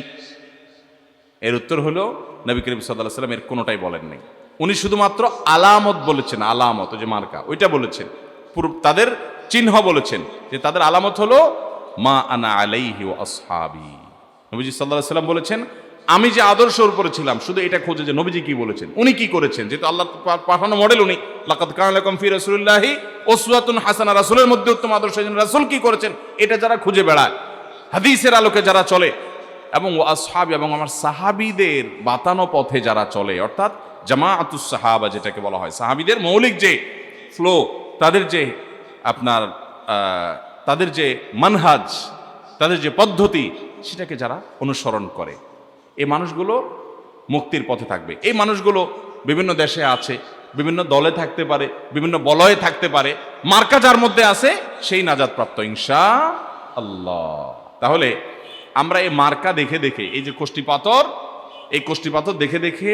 এর উত্তর হলো নবী করিম সাল্লাল্লাহু আলাইহি ওয়াসাল্লাম এর কোনোটাই বলেন নাই। উনি শুধুমাত্র আলামত বলেছেন, আলামত, যে মার্কা ওইটা বলেছেন, তাদের চিহ্ন বলেছেন, যে তাদের আলামত হলো মা আনা আলাইহি ওয়া আসহাবি। নবীজি সাল্লাল্লাহু আলাইহি ওয়াসাল্লাম বলেছেন, আমি যে আদর্শের উপরে ছিলাম, শুধু এটা খোঁজে যে নবীজি কি বলেছেন, উনি কি করেছেন, যেহেতু আল্লাহ পাঠানো মডেল উনি। লাকাদ কানা লাকুম ফি রাসূলিল্লাহি উসওয়াতুন হাসানাহ, রাসূলের মধ্যে উত্তম আদর্শ, রাসূল কি করেছেন এটা যারা খুঁজে বেড়ায়, হাদিসের আলোকে যারা চলে, এবং আসহাবি, এবং আমার সাহাবীদের বাতানো পথে যারা চলে, অর্থাৎ জামাআতুস সাহাবা যেটাকে বলা হয়, সাহাবীদের মৌলিক যে ফ্লো, তাদের যে আপনার তাদের যে মানহাজ, তাদের যে পদ্ধতি, সেটাকে যারা অনুসরণ করে, এই মানুষগুলো মুক্তির পথে থাকবে। এই মানুষগুলো বিভিন্ন দেশে আছে, বিভিন্ন দলে থাকতে পারে, বিভিন্ন বলয়ে থাকতে পারে, মার্কা যার মধ্যে আছে সেই নাজাতপ্রাপ্ত ইনশাআল্লাহ। তাহলে আমরা এই মার্কা দেখে দেখে, এই যে এই কোষ্ঠীপাতর দেখে দেখে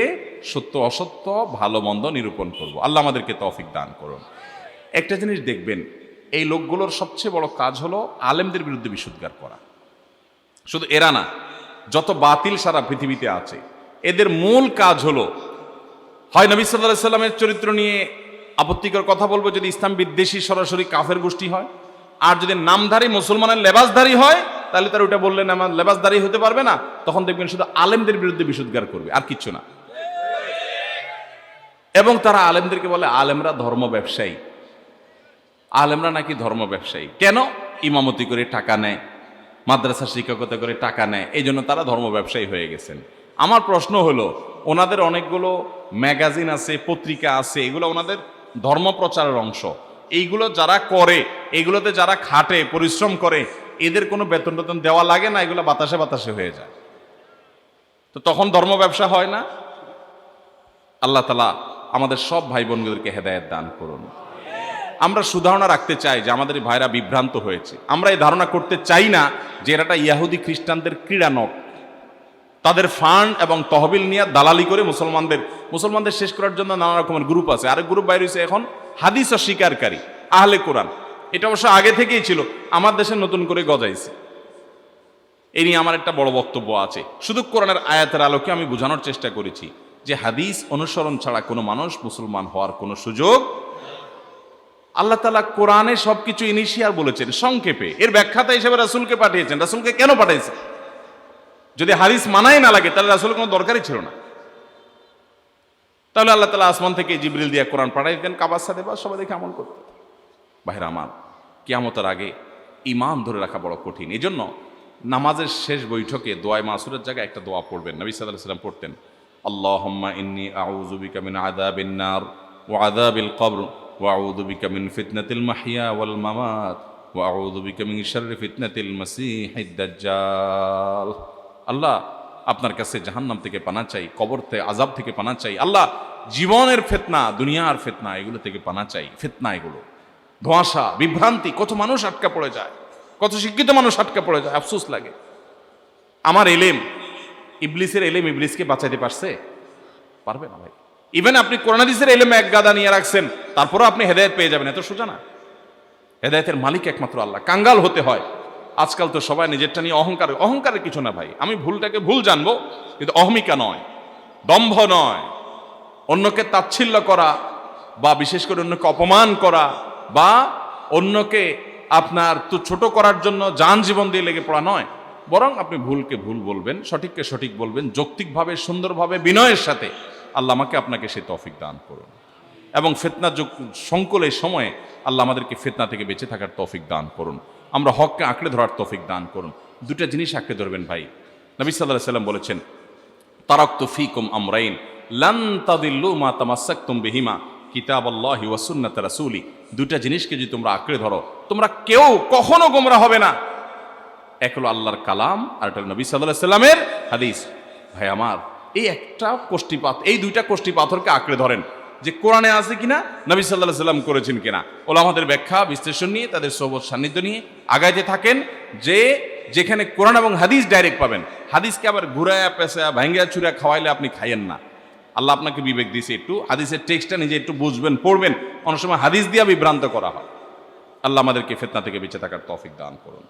সত্য অসত্য, ভালো মন্দ নিরূপণ করব। আল্লাহ আমাদেরকে তৌফিক দান করুন। একটা জিনিস দেখবেন, এই লোকগুলোর সবচেয়ে বড় কাজ হলো আলেমদের বিরুদ্ধে বিশুদ্ধার করা। শুধু এরা না, যত বাতিল সারা পৃথিবীতে আছে, এদের মূল কাজ হলো হয় নবী সাল্লাল্লাহু আলাইহি সাল্লামের চরিত্র নিয়ে আপত্তিকর কথা বলবো যদি ইসলাম বিদ্বেষী সরাসরি কাফের গোষ্ঠী হয়, আর যদি নামধারী মুসলমানের লেবাসধারী হয় তাহলে তার ওটা বললেন আমার লেবাসধারী হতে পারবে না, তখন দেখবেন শুধু আলেমদের বিরুদ্ধে বিশুদ্ধার করবে আর কিচ্ছু না। এবং তারা আলেমদেরকে বলে আলেমরা ধর্ম ব্যবসায়ী, আলেমরা নাকি ধর্ম ব্যবসায়ী। কেন? ইমামতি করে টাকা নেয়, মাদ্রাসা শিক্ষকতা করে টাকা নেয়, এই জন্য তারা ধর্ম ব্যবসায়ী হয়ে গেছেন। আমার প্রশ্ন হলো, ওনাদের অনেকগুলো ম্যাগাজিন আছে, পত্রিকা আছে, এগুলো ওনাদের ধর্ম প্রচারের অংশ। এইগুলো যারা করে, এগুলোতে যারা খাটে পরিশ্রম করে, এদের কোনো বেতন টেতন দেওয়া লাগে না, এগুলো বাতাসে বাতাসে হয়ে যায়। তো তখন ধর্ম ব্যবসা হয় না। আল্লাহ তাআলা আমাদের সব ভাই বোনদেরকে হেদায়েত দান করুন। আমরা সুধারণা রাখতে চাই যে আমাদের ভাইরা বিভ্রান্ত হয়েছে। আমরা এই ধারণা করতে চাই না যে এরাটা ইয়াহুদি খ্রিস্টানদের ক্রীড়ানক, তাদের ফান্ড এবং তহবিল নিয়ে দালালি করে মুসলমানদের শেষ করার জন্য নানা রকমের গ্রুপ আছে। আরেক গ্রুপ বাইরে হয়েছে এখন হাদিস অস্বীকারী আহলে কোরআন। এটা অবশ্য আগে থেকেই ছিল, আমার দেশে নতুন করে গজাইছে। এই নিয়ে আমার একটা বড় বক্তব্য আছে। শুধু কোরআনের আয়াতের আলোকে আমি বোঝানোর চেষ্টা করেছি যে হাদিস অনুসরণ ছাড়া কোনো মানুষ মুসলমান হওয়ার কোনো সুযোগ। আল্লাহ তাআলা কোরআনে সবকিছু ইনিশিয়াল বলেছেন সংক্ষেপে, এর ব্যাখ্যাতা হিসেবে রাসূলকে পাঠিয়েছেন। রাসূলকে কেন পাঠিয়েছেন? যদি হাদিস মানাই না লাগে তাহলে রাসূলের কোনো দরকারই ছিল না। তাহলে আল্লাহ তাআলা আসমান থেকে জিবরিল দিয়ে কোরআন পাঠাই দিতেন, কাবার সাথে বা সবাই দেখে আমল করতেন। ভাইরা আমার, কিয়ামতের আগে ঈমান ধরে রাখা বড় কঠিন। এই জন্য নামাজের শেষ বৈঠকে দোয়ায়ে মাসুরের জায়গায় একটা দোয়া পড়বেন। নবী সাল্লাল্লাহু আলাইহি ওয়াসাল্লাম পড়তেন, আল্লাহুম্মা ইন্নী আউযু বিকা মিন আযাবিন নার ওয়া আযাবিল কবর ওয়া আউযু বিকা মিন ফিতনাতিল মাহইয়া ওয়াল মামাত ওয়া আউযু বিকা মিন শাররি ফিতনাতিল মাসীহিদ দাজ্জাল। আল্লাহ, আপনার কাছে জাহান্নাম থেকে পানা চাই, কবর থেকে আযাব থেকে পানা চাই। আল্লাহ, জীবনের ফিতনা, দুনিয়ার ফিতনা, এগুলো থেকে পানা চাই। ফিতনা এগুলো ধোঁয়াশা, বিভ্রান্তি, কত মানুষ আটকা পড়ে যায়, কত শিক্ষিত মানুষ আটকা পড়ে যায়, আফসোস লাগে। আমার এলেম, ইবলিসের এলেম ইবলিসকে বাঁচাইতে পারছে? পারবে না ভাই। ইভেন আপনি কোরআন হাদিসের এলেম এক গাদা নিয়ে রাখছেন, তারপরও আপনি হেদায়েত পেয়ে যাবেন, এত সোজা না। হেদায়েতের মালিক একমাত্র আল্লাহ। কাঙ্গাল হতে হয়। আজকাল তো সবাই নিজেরটা নিয়ে অহংকারের কিছু না ভাই। আমি ভুলটাকে ভুল জানবো, কিন্তু অহমিকা নয়, দম্ভ নয়। অন্যকে তাচ্ছিল্য করা বা বিশেষ করে অন্যকে অপমান করা বা অন্যকে আপনার তো ছোট করার জন্য জান জীবন দিয়ে লেগে পড়া নয়। বরং আপনি ভুলকে ভুল বলবেন, সঠিককে সঠিক বলবেন, যৌক্তিকভাবে, সুন্দরভাবে, বিনয়ের সাথে। আল্লাহ আমাকে আপনাকে সেই তৌফিক দান করুন। এবং ফিতনা সংকলের সময়ে আল্লাহ আমাদেরকে ফিতনা থেকে বেঁচে থাকার তৌফিক দান করুন। আমরা হককে আঁকড়ে ধরার তৌফিক দান করুন। দুটা জিনিস আঁকড়ে ধরবেন ভাই। নবী সাল্লাল্লাহু আলাইহি ওয়াসাল্লাম বলেছেন, তারাকতু ফীকুম আমরাইন লান তাদিল্লু মা তামাসসাকতুম বিহিমা কিতাবাল্লাহি ওয়া সুন্নাত রাসূলি। দুটা জিনিসকে যদি তোমরা আঁকড়ে ধরো, তোমরা কেউ কখনো গোমরা হবে না। এক হলো আল্লাহর কালাম, আর একটা হলো নবী সাল্লাল্লাহু আলাইহি ওয়াসাল্লামের হাদিস। ভাই আমার, এই একটা কোষ্ঠীপাত, এই দুইটা কোষ্ঠী পাথরকে আঁকড়ে ধরেন যে কোরআনে আছে কিনা, নবী সাল্লাল্লাহু আলাইহি ওয়াসাল্লাম করেছেন কিনা। ওলামাদের ব্যাখ্যা বিশ্লেষণ নিয়ে, তাদের সোহবত সান্নিধ্য নিয়ে আগাইতে থাকেন। যে যেখানে কোরআন এবং হাদিস ডাইরেক্ট পাবেন, হাদিসকে আবার ঘুরায়া পেঁচায়া ভাঙ্গা চুরা খাওয়াইলে আপনি খাইয়েন না। আল্লাহ আপনাকে বিবেক দিয়েছে, একটু হাদিসের টেক্সটটা নিজে একটু বুঝবেন, পড়বেন। অনেক সময় হাদিস দিয়া বিভ্রান্ত করা হয়। আল্লাহ আমাদেরকে ফিতনা থেকে বেঁচে থাকার তৌফিক দান করুন।